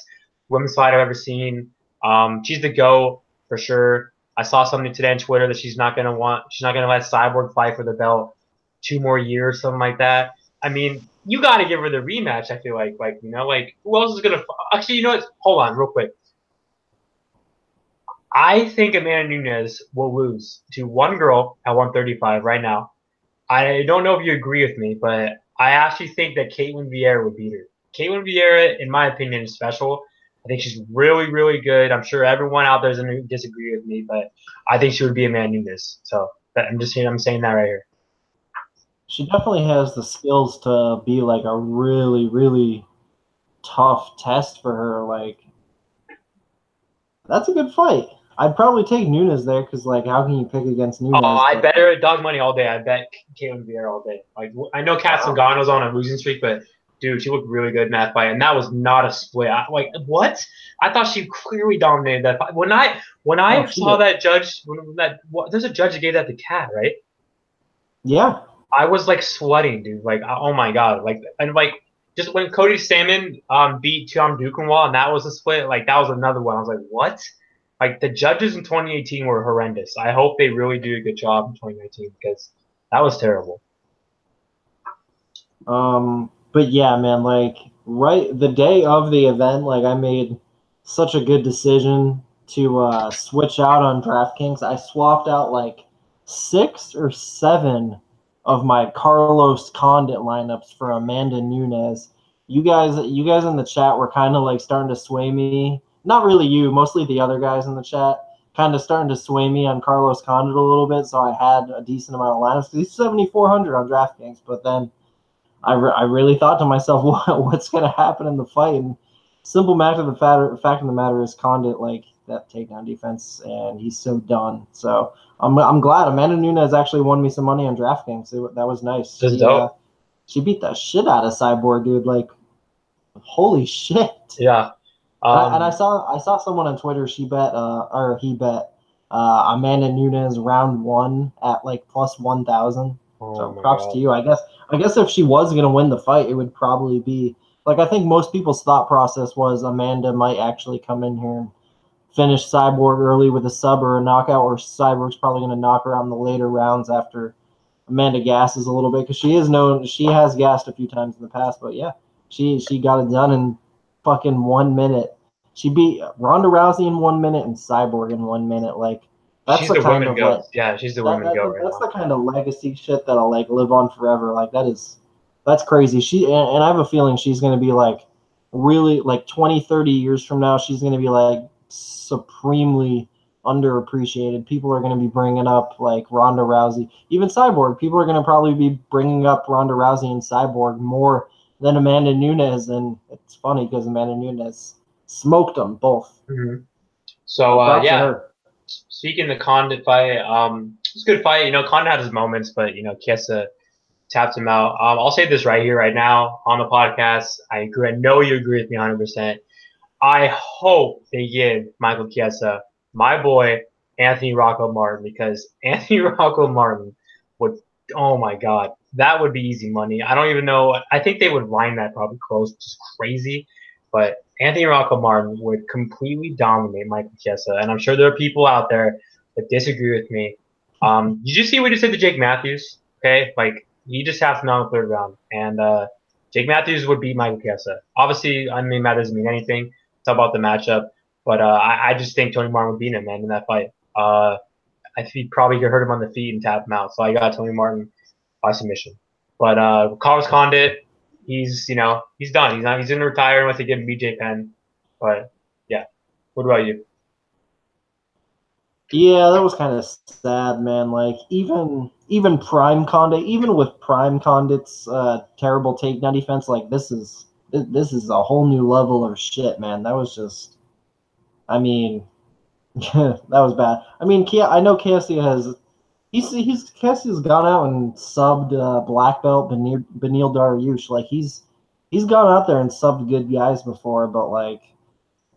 women's fight I've ever seen. She's the GOAT for sure. I saw something today on Twitter that she's not gonna let Cyborg fight for the belt 2 more years, something like that. I mean, you got to give her the rematch. I feel like who else is gonna? Actually, you know what? Hold on, real quick. I think Amanda Nunes will lose to one girl at 135 right now. I don't know if you agree with me, but I actually think that Caitlin Vieira would beat her. Caitlin Vieira, in my opinion, is special. I think she's really, really good. I'm sure everyone out there is going to disagree with me, but I think she would be Amanda Nunes. So I'm saying that right here. She definitely has the skills to be like a really, really tough test for her. Like, that's a good fight. I'd probably take Nunes there because, like, how can you pick against Nunes? Oh, I bet her dog money all day. I bet Caitlin Vieira all day. Like, I know Kat Zingano's on a losing streak, but dude, she looked really good in that fight, and that was not a split. What? I thought she clearly dominated that fight. When I saw that judge, there's a judge that gave that to Kat, right? Yeah. I was like sweating, dude. Like, oh my god. Just when Cody Salmon beat Tom Dukenwall and that was a split, like that was another one. I was like, what? Like the judges in 2018 were horrendous. I hope they really do a good job in 2019 because that was terrible. But yeah, man, like right the day of the event, like I made such a good decision to switch out on DraftKings. I swapped out like 6 or 7 of my Carlos Condit lineups for Amanda Nunes. You guys in the chat were kind of like starting to sway me. Not really you, mostly the other guys in the chat, kind of starting to sway me on Carlos Condit a little bit. So I had a decent amount of lineups because he's 7,400 on DraftKings. But then I really thought to myself, what's going to happen in the fight? And simple fact of the matter is Condit, like that takedown defense, and he's so done. So I'm glad Amanda Nunes actually won me some money on DraftKings. That was nice. She beat the shit out of Cyborg, dude. Like, holy shit. Yeah. And I saw someone on Twitter. He bet Amanda Nunes round 1 at like plus 1,000. So props to you. I guess if she was gonna win the fight, it would probably be like I think most people's thought process was Amanda might actually come in here and finish Cyborg early with a sub or a knockout, or Cyborg's probably gonna knock her out in the later rounds after Amanda gasses a little bit because she has gassed a few times in the past. But yeah, she got it done in fucking 1 minute. She beat Ronda Rousey in 1 minute and Cyborg in 1 minute. Like that's she's the kind of goat. Yeah, she's the women goat. That's the kind of legacy shit that'll like live on forever. Like that's crazy. And I have a feeling she's gonna be like really like 20, 30 years from now, she's gonna be like supremely underappreciated. People are gonna be bringing up like Ronda Rousey, even Cyborg. People are gonna probably be bringing up Ronda Rousey and Cyborg more than Amanda Nunes. And it's funny because Amanda Nunes smoked them both. Mm-hmm. So yeah. Speaking of the Condit fight, it's a good fight. You know, Condit had his moments, but you know, Chiesa tapped him out. I'll say this right here, right now, on the podcast. I agree. I know you agree with me 100%. I hope they give Michael Chiesa, my boy, Anthony Rocco Martin, because Anthony Rocco Martin would, oh my God, that would be easy money. I don't even know. I think they would line that probably close, which is crazy. But Anthony Rocco Martin would completely dominate Michael Chiesa. And I'm sure there are people out there that disagree with me. Did you see what he said to Jake Matthews? Okay, like he just has to know in the third round. And Jake Matthews would beat Michael Chiesa. Obviously, I mean, that doesn't mean anything. It's about the matchup. But I just think Tony Martin would beat him, man, in that fight. I think he probably could hurt him on the feet and tap him out. So I got Tony Martin by submission. But Carlos Condit, he's done. He's gonna retire unless they give him BJ Penn. But yeah. What about you? Yeah, that was kind of sad, man. Like even Prime Condit, even with Prime Condit's terrible takedown defense, like this is a whole new level of shit, man. That was just, I mean, that was bad. I mean, I know Cassie has. Cassie's gone out and subbed black belt Beneil Dariush. Like he's gone out there and subbed good guys before, but like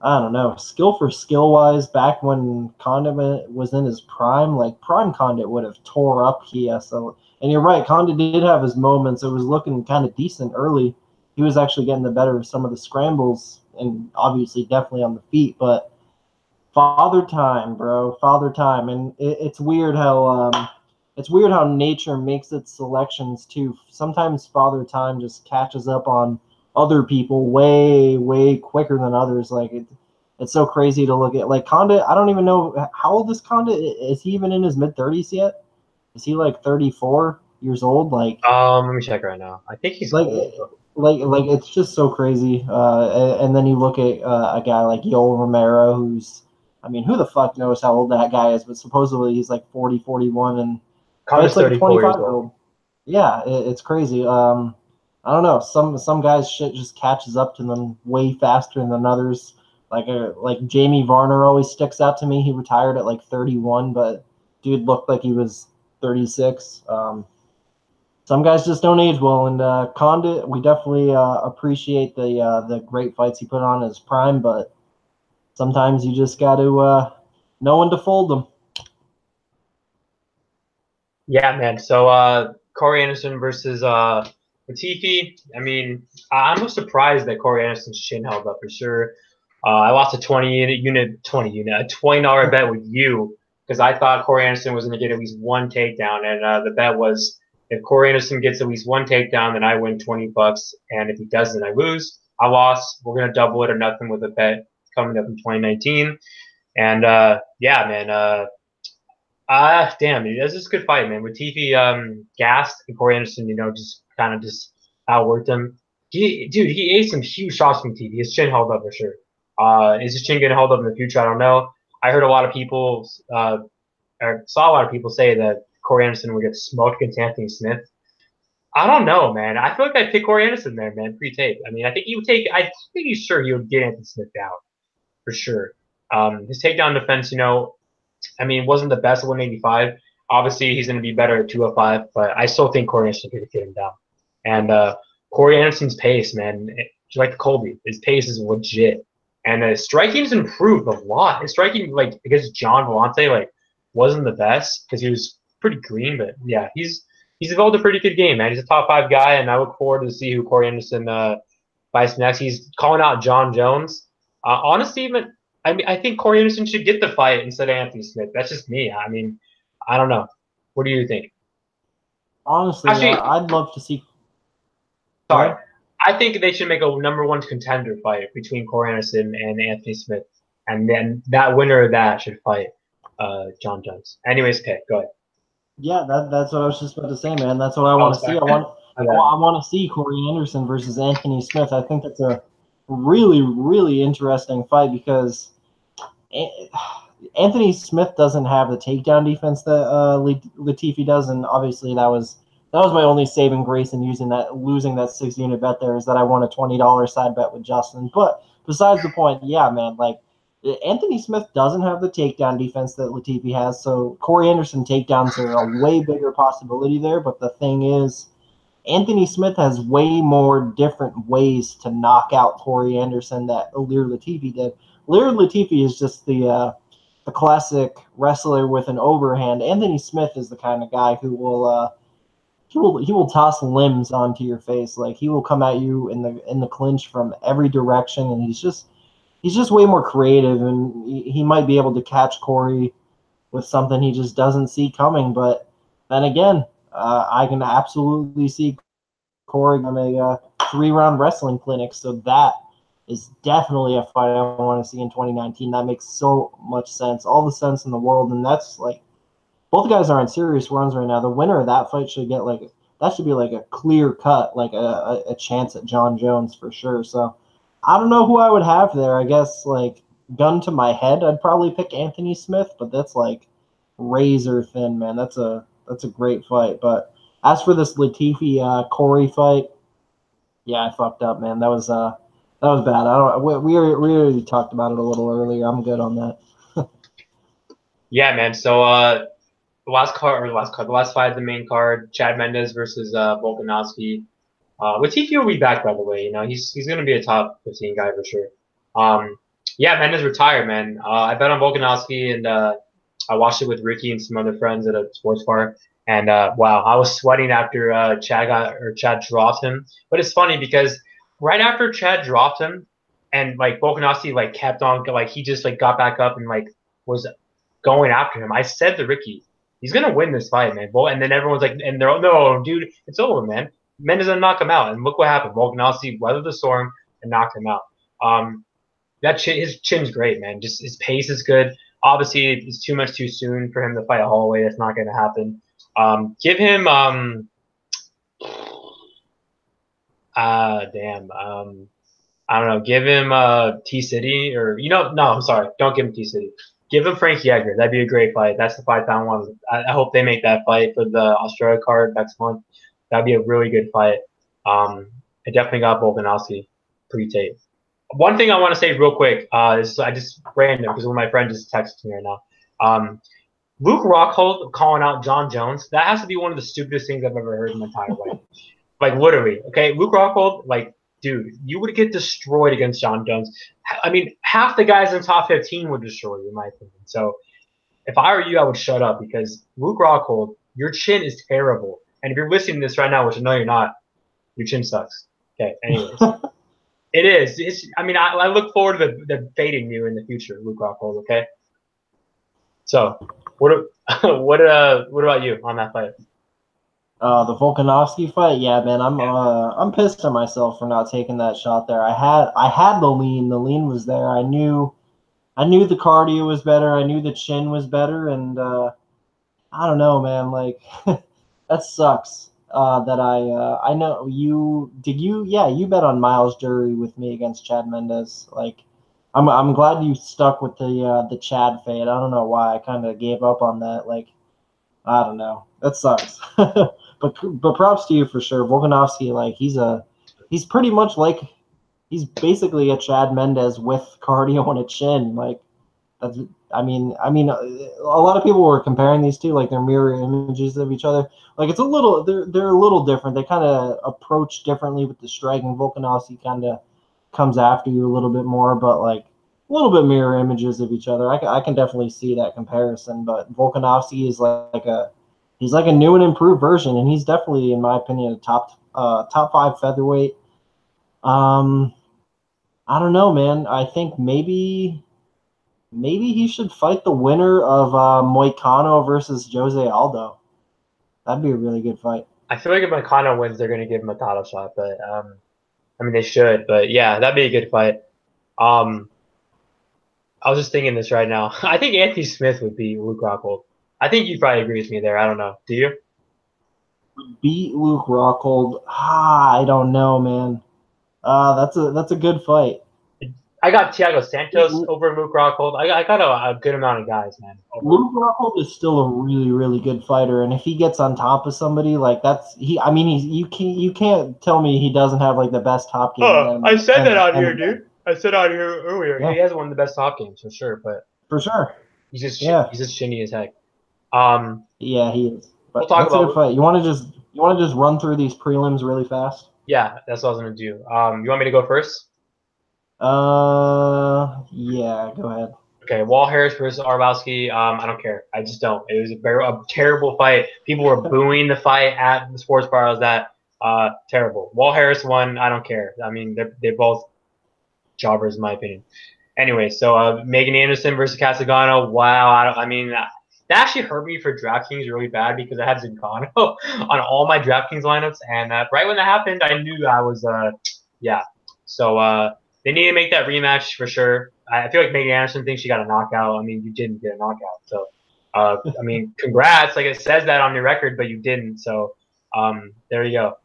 I don't know, skill for skill wise, back when Condit was in his prime, like prime Condit would have tore up Chiesa. And you're right, Condit did have his moments. It was looking kind of decent early. He was actually getting the better of some of the scrambles, and obviously definitely on the feet, but. Father time, bro. Father time. And it's weird how it's weird how nature makes its selections too. Sometimes Father Time just catches up on other people way quicker than others. Like it's so crazy to look at. Like Condit, I don't even know how old is Condit. Is he even in his mid-30s yet? Is he like 34 years old? Like Let me check right now. I think he's like old. like it's just so crazy. And then you look at a guy like Yoel Romero, who's, I mean, who the fuck knows how old that guy is, but supposedly he's like 40, 41, and Connor's fights like a 34 years 25-year-old. old. Yeah, it's crazy. I don't know. Some guys shit just catches up to them way faster than others. Like Jamie Varner always sticks out to me. He retired at like 31, but dude looked like he was 36. Some guys just don't age well, and Condit, we definitely appreciate the great fights he put on in his prime, but sometimes you just got to know when to fold them. Yeah, man. So Corey Anderson versus Latifi. I mean, I'm not surprised that Corey Anderson's chin held up for sure. I lost a 20 unit, a $20 bet with you because I thought Corey Anderson was going to get at least one takedown, and the bet was if Corey Anderson gets at least one takedown, then I win $20, and if he doesn't, I lose. I lost. We're going to double it or nothing with a bet coming up in 2019, and yeah, man. Damn, dude, this is a good fight, man. With Tifi gassed and Corey Anderson, just kind of just outworked him. He ate some huge shots from Tifi. His chin held up for sure. Is his chin gonna hold up in the future? I don't know. I heard a lot of people, or saw a lot of people say that Corey Anderson would get smoked against Anthony Smith. I don't know, man. I feel like I'd pick Corey Anderson there, man, pre-tape. I mean, I think he would take. I think he's sure he would get Anthony Smith down for sure. His takedown defense, I mean, it wasn't the best at 185. Obviously, he's going to be better at 205, but I still think Corey Anderson could get him down. And Corey Anderson's pace, man, just like Colby, his pace is legit. And his striking's improved a lot. His striking, like against John Vellante, like wasn't the best because he was pretty green, but yeah, he's developed a pretty good game, man. He's a top 5 guy, and I look forward to see who Corey Anderson fights next. He's calling out John Jones. Honestly, even I mean, I think Corey Anderson should get the fight instead of Anthony Smith. That's just me. I mean, I don't know. What do you think? Honestly, Actually, I'd love to see. sorry. I think they should make a #1 contender fight between Corey Anderson and Anthony Smith, and then that winner of that should fight John Jones. Anyways, okay, go ahead. Yeah, that's what I was just about to say, man. That's what I want to see. I want to see Corey Anderson versus Anthony Smith. I think that's a really interesting fight because Anthony Smith doesn't have the takedown defense that Latifi does, and obviously that was my only saving grace in losing that 6-unit bet there is that I won a $20 side bet with Justin. But besides the point, yeah, man, like Anthony Smith doesn't have the takedown defense that Latifi has, so Corey Anderson takedowns are a way bigger possibility there. But the thing is, Anthony Smith has way more different ways to knock out Corey Anderson that Ilir Latifi did. Ilir Latifi is just the classic wrestler with an overhand. Anthony Smith is the kind of guy who will he will toss limbs onto your face. Like he will come at you in the clinch from every direction, and he's just way more creative, and he might be able to catch Corey with something he just doesn't see coming. But then again, I can absolutely see Corey on a 3-round wrestling clinic. So that is definitely a fight I want to see in 2019. That makes so much sense, all the sense in the world. And that's like, both guys are on serious runs right now. The winner of that fight should get that should be like a clear cut, like a chance at John Jones for sure. So I don't know who I would have there. I guess like gun to my head, I'd probably pick Anthony Smith, but that's like razor thin, man. That's a great fight. But as for this Latifi Corey fight, yeah, I fucked up, man. That was bad. I don't. We already talked about it a little earlier. I'm good on that. Yeah, man. So the last fight of the main card: Chad Mendes versus Volkanovski. Latifi will be back, by the way. He's going to be a top 15 guy for sure. Yeah, Mendes retired, man. I bet on Volkanovski, and I watched it with Ricky and some other friends at a sports bar. And wow, I was sweating after Chad dropped him. But it's funny because right after Chad dropped him, and like Volkanovski like kept on, like he just like got back up and like was going after him. I said to Ricky, he's gonna win this fight, man. And then everyone's like, and they're no, dude, it's over, man. Mendes gonna knock him out, and look what happened. Volkanovski weathered the storm and knocked him out. His chin's great, man. Just his pace is good. Obviously, it's too much too soon for him to fight a Holloway. That's not going to happen. Give him damn. I don't know. Give him T City or no. I'm sorry. Don't give him T City. Give him Frankie Edgar. That'd be a great fight. That's the fight I want. I hope they make that fight for the Australia card next month. That'd be a really good fight. I definitely got Volkanovski pre-tape. One thing I want to say real quick is I just random because one of my friends just texted me right now. Luke Rockhold calling out John Jones. That has to be one of the stupidest things I've ever heard in my entire life. Like literally, okay, Luke Rockhold, like, dude, you would get destroyed against John Jones. I mean, half the guys in the top 15 would destroy you, in my opinion. So if I were you, I would shut up because Luke Rockhold, your chin is terrible. And if you're listening to this right now, which I know you're not, your chin sucks. Okay, anyways. It is. I mean, I look forward to the fading you in the future, Luke Rockhold. Okay. So, what about you on that fight? The Volkanovski fight, yeah, man. I'm pissed at myself for not taking that shot there. I had the lean. The lean was there. I knew the cardio was better. I knew the chin was better, and I don't know, man. Like that sucks. That I know you bet on Miles Jury with me against Chad Mendes. Like I'm glad you stuck with the Chad fade. I don't know why I kind of gave up on that. Like I don't know, that sucks. but props to you for sure. Volkanovski, like he's pretty much like he's basically a Chad Mendes with cardio and a chin. Like that's I mean, a lot of people were comparing these two, like they're mirror images of each other. Like it's a little, they're a little different. They kind of approach differently with the striking. Volkanovski kind of comes after you a little bit more, but like a little bit mirror images of each other. I can definitely see that comparison. But Volkanovski is he's like a new and improved version, and he's definitely, in my opinion, a top 5 featherweight. I don't know, man. I think maybe he should fight the winner of Moicano versus Jose Aldo. That'd be a really good fight. I feel like if Moicano wins, they're going to give him a title shot, but I mean they should. But yeah, that'd be a good fight. I was just thinking this right now. I think Anthony Smith would beat Luke Rockhold. I think you probably agree with me there. I don't know. Do you? Beat Luke Rockhold? I don't know, man. That's a good fight. I got Thiago Santos over Luke Rockhold. I got a good amount of guys, man. Luke Rockhold is still a really, really good fighter, and if he gets on top of somebody, like you can't tell me he doesn't have like the best top game. I said that out here, dude. I said out here earlier. Yeah. He has one of the best top games for sure, but for sure, he's just shinny as heck. Yeah, he is. But we'll talk about a good fight. You want to just run through these prelims really fast? Yeah, that's what I was gonna do. You want me to go first? Yeah, go ahead. Okay, Wall Harris versus Arlovski. I don't care. I just don't. It was a terrible fight. People were booing the fight at the sports bar I was at. Terrible. Wall Harris won. I don't care. I mean, they're both jobbers in my opinion. Anyway, so Megan Anderson versus Casagano. Wow. That actually hurt me for DraftKings really bad because I had Zingano on all my DraftKings lineups, and right when that happened, I knew I was yeah. So they need to make that rematch for sure. I feel like Megan Anderson thinks she got a knockout. I mean, you didn't get a knockout, so I mean, congrats. Like it says that on your record, but you didn't. So there you go.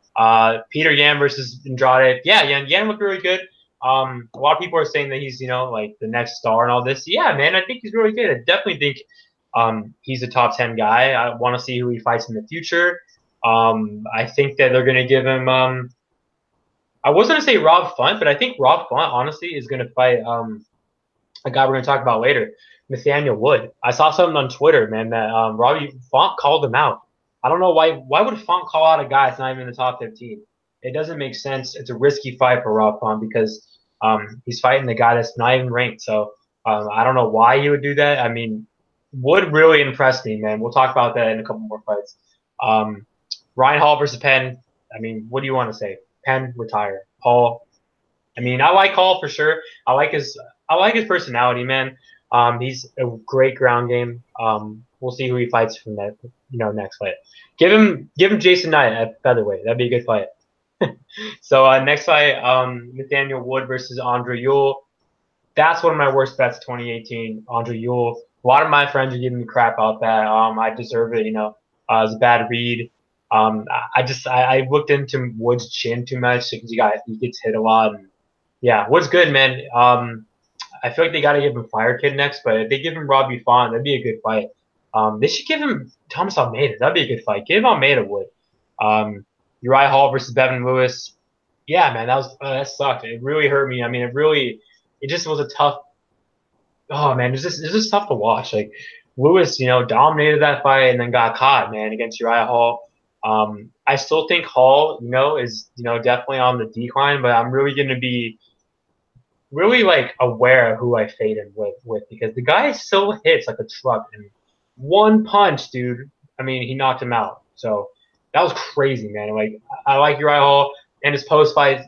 Peter Yan versus Andrade. Yeah, Yan looked really good. A lot of people are saying that he's like the next star and all this. Yeah, man, I think he's really good. I definitely think. He's a top 10 guy. I want to see who he fights in the future. I think that they're going to give him. I was going to say Rob Font, but I think Rob Font honestly is going to fight a guy we're going to talk about later, Nathaniel Wood. I saw something on Twitter, man, that Robbie Font called him out. I don't know why. Why would Font call out a guy that's not even in the top 15? It doesn't make sense. It's a risky fight for Rob Font because he's fighting the guy that's not even ranked. So I don't know why he would do that. I mean. Wood really impressed me, man. We'll talk about that in a couple more fights. Ryan Hall versus Penn. I mean, what do you want to say? Penn, retire. Hall. I mean, I like Hall for sure. I like his personality, man. He's a great ground game. We'll see who he fights from that, next fight. Give him Jason Knight at featherweight. That'd be a good fight. So next fight, Nathaniel Wood versus Andre Ewell. That's one of my worst bets 2018. Andre Ewell. A lot of my friends are giving me crap about that. I deserve it. It was a bad read. I looked into Wood's chin too much because he gets hit a lot. And yeah, Wood's good, man. I feel like they got to give him Fire Kid next, but if they give him Robbie Font, that'd be a good fight. They should give him Thomas Almeida. That'd be a good fight. Give Almeida Wood. Uriah Hall versus Bevan Lewis. Yeah, man, that sucked. It really hurt me. I mean, it just was a tough. Oh man, it's just tough to watch. Like Lewis, dominated that fight and then got caught, man, against Uriah Hall. I still think Hall, is definitely on the decline, but I'm really going to be really like aware of who I fade him with because the guy still hits like a truck and one punch, dude. I mean, he knocked him out. So that was crazy, man. Like I like Uriah Hall and his post fight,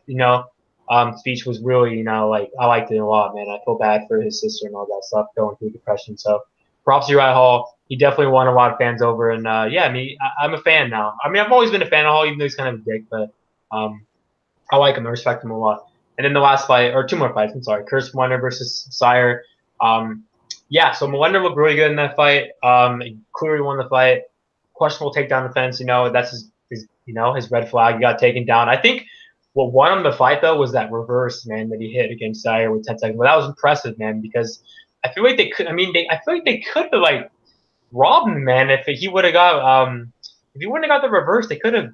speech was really, like I liked it a lot, man. I feel bad for his sister and all that stuff going through depression. So props to Uriah Hall. He definitely won a lot of fans over, and yeah, I'm a fan now. I mean, I've always been a fan of Hall, even though he's kind of a dick, but I like him. I respect him a lot. And then the last fight, or two more fights, I'm sorry, Curtis Wonder versus Sire. Yeah, so Wonder looked really good in that fight. He clearly won the fight. Questionable takedown defense, that's his red flag. He got taken down. I think what won him the fight though was that reverse, man, that he hit against Sire with 10 seconds. But that was impressive, man, because I feel like they could. I mean, I feel like they could have like robbed him, man. If he would have got, if he wouldn't have got the reverse, they could have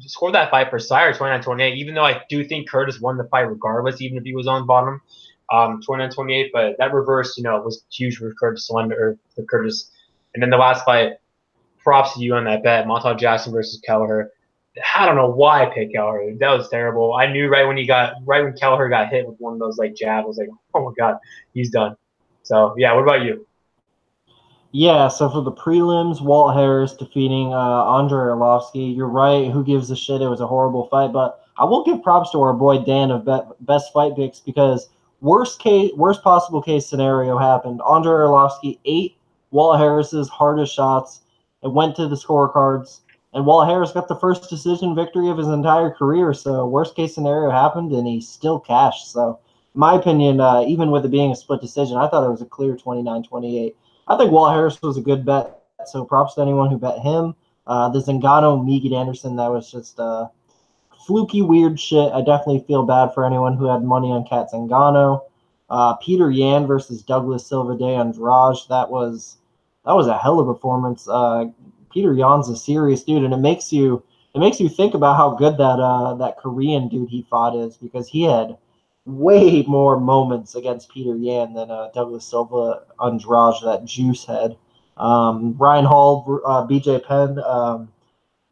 scored that fight for Sire 29-28. Even though I do think Curtis won the fight regardless, even if he was on bottom, 29-28. But that reverse, was huge for Curtis for Curtis. And then the last fight, props to you on that bet, Montel Jackson versus Kelleher. I don't know why I picked Kelleher. That was terrible. I knew right when Kelleher got hit with one of those like jabs, I was like, oh my god, he's done. So yeah, what about you? Yeah, so for the prelims, Walt Harris defeating Andrei Arlovsky. You're right. Who gives a shit? It was a horrible fight, but I will give props to our boy Dan of Best Fight Picks because worst possible case scenario happened. Andrei Arlovsky ate Walt Harris's hardest shots. It went to the scorecards, and Walt Harris got the first decision victory of his entire career. So worst case scenario happened, and he still cashed. So in my opinion, even with it being a split decision, I thought it was a clear 29-28. I think Walt Harris was a good bet, so props to anyone who bet him. The Zingano Megan Anderson, that was just fluky, weird shit. I definitely feel bad for anyone who had money on Cat Zingano. Peter Yan versus Douglas Silva de Andrade, that was a hell of a performance. Peter Yan's a serious dude, and it makes you think about how good that Korean dude he fought is because he had way more moments against Peter Yan than Douglas Silva Andrade, that juice head. Ryan Hall, BJ Penn.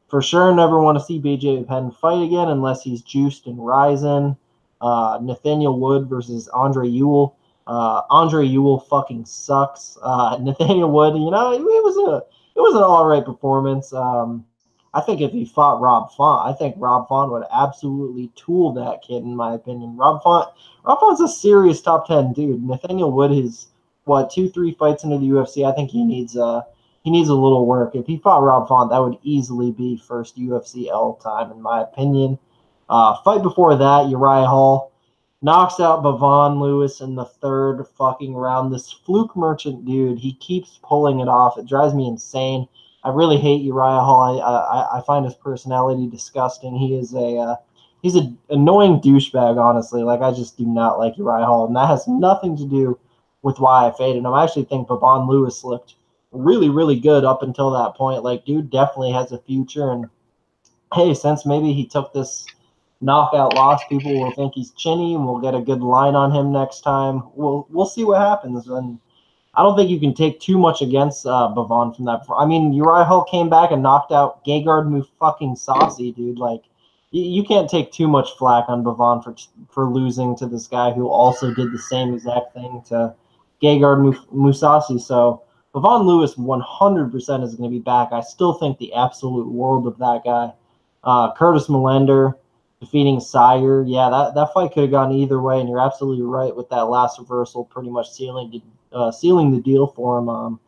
For sure, never want to see BJ Penn fight again unless he's juiced and rising. Nathaniel Wood versus Andre Ewell. Andre Ewell fucking sucks. Nathaniel Wood, it was an all right performance. I think if he fought Rob Font, I think Rob Font would absolutely tool that kid, in my opinion. Rob Font's a serious top 10 dude. Nathaniel Wood is 2-3 fights into the UFC. I think he needs a little work. If he fought Rob Font, that would easily be first UFC all time, in my opinion. Fight before that, Uriah Hall knocks out Bavon Lewis in the third fucking round. This Fluke Merchant dude, he keeps pulling it off. It drives me insane. I really hate Uriah Hall. I find his personality disgusting. He's an annoying douchebag, honestly. Like, I just do not like Uriah Hall, and that has nothing to do with why I faded him. I actually think Bavon Lewis looked really, really good up until that point. Like, dude definitely has a future, and hey, since maybe he took this knockout loss, people will think he's chinny, and we'll get a good line on him next time. We'll see what happens, and I don't think you can take too much against Bavon from that. I mean, Uriah Hall came back and knocked out Gegard fucking Saucy, dude. Like, you can't take too much flack on Bavon for losing to this guy who also did the same exact thing to Gegard Mousasi. So Bavon Lewis 100% is going to be back. I still think the absolute world of that guy. Curtis Millender defeating Sire. Yeah, that fight could have gone either way, and you're absolutely right with that last reversal pretty much sealing sealing the deal for him.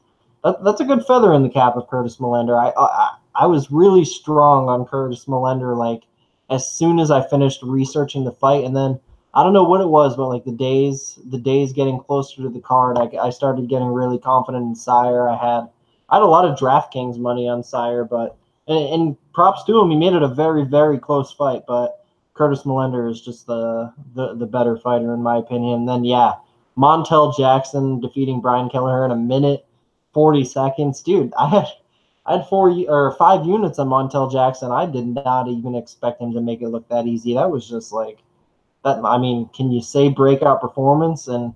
That's a good feather in the cap of Curtis Millender. I was really strong on Curtis Millender, like, as soon as I finished researching the fight, and then I don't know what it was, but like the days getting closer to the card, I started getting really confident in Sire. I had a lot of DraftKings money on Sire, but and props to him, he made it a very, very close fight, but Curtis Millender is just the better fighter in my opinion. And then yeah, Montel Jackson defeating Brian Kelleher in a minute 40 seconds. Dude, I had 5 units on Montel Jackson. I did not even expect him to make it look that easy. That was just like that. I mean, can you say breakout performance? And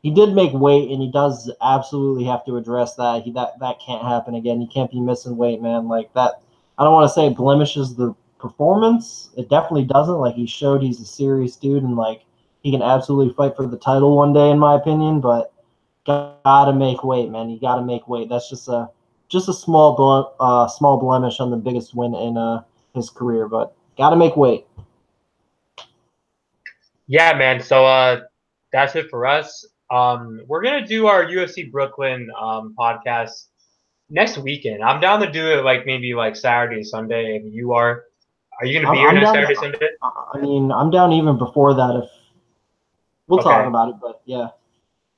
he did make weight, and he does absolutely have to address that. That can't happen again. You can't be missing weight, man. Like that. I don't want to say it blemishes the performance. It definitely doesn't. Like, he showed he's a serious dude, and like he can absolutely fight for the title one day, in my opinion. But gotta make weight, man. You gotta make weight. That's just a small blemish on the biggest win in his career, but gotta make weight. Yeah, man. So that's it for us. We're gonna do our UFC Brooklyn podcast next weekend. I'm down to do it like maybe like Saturday, Sunday. If you are you gonna be here I'm next down. Saturday, Sunday? I mean, I'm down even before that. If we'll talk Okay. about it, but yeah.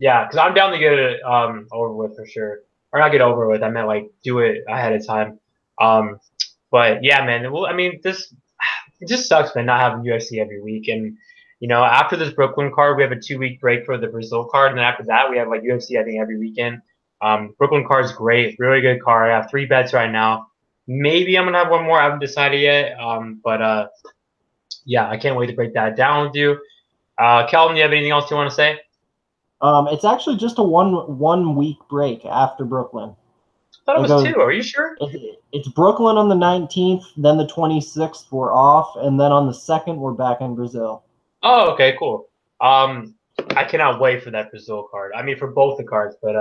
Yeah, because I'm down to get it over with for sure, or not get over with. I meant like do it ahead of time. Um, but yeah, man. Well, I mean, this it just sucks, man, not having UFC every week. And after this Brooklyn card, we have a 2 week break for the Brazil card, and then after that, we have like UFC, I think, every weekend. Brooklyn card's great, really good card. I have 3 bets right now. Maybe I'm gonna have one more. I haven't decided yet. But yeah, I can't wait to break that down with you. Kelvin, you have anything else you want to say? It's actually just a one week break after Brooklyn. I thought it It was goes. 2. Are you sure? It's Brooklyn on the 19th, then the 26th we're off, and then on the 2nd we're back in Brazil. Oh, okay, cool. Um, I cannot wait for that Brazil card. I mean, for both the cards, but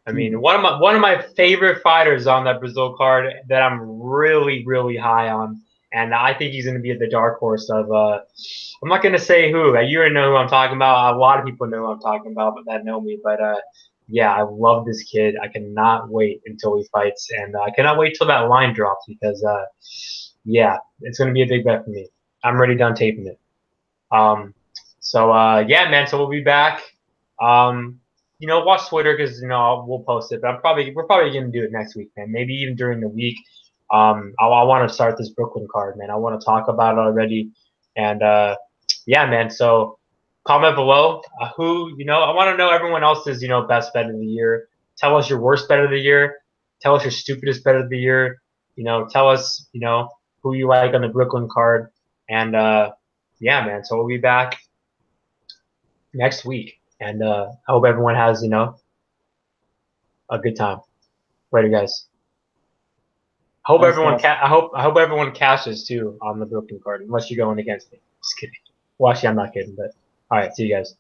I mean, Dude, one of my favorite fighters on that Brazil card that I'm really, really high on, and I think he's going to be the dark horse of. I'm not going to say who. You already know who I'm talking about. A lot of people know who I'm talking about, but that know me. But yeah, I love this kid. I cannot wait until he fights, and I cannot wait till that line drops because yeah, it's going to be a big bet for me. I'm already done taping it. Um, so yeah, man. So we'll be back. Um, watch Twitter because we'll post it. But we're probably gonna do it next week, man. Maybe even during the week. I want to start this Brooklyn card, man. I want to talk about it already, and yeah, man. So comment below who I want to know everyone else's best bet of the year. Tell us your worst bet of the year. Tell us your stupidest bet of the year. Tell us who you like on the Brooklyn card, and yeah, man. So we'll be back next week, and I hope everyone has a good time. Later, guys. Hope thanks, everyone guys. I hope everyone cashes too on the Brooklyn card, unless you're going against me. Just kidding. Well, actually, I'm not kidding, but all right. See you guys.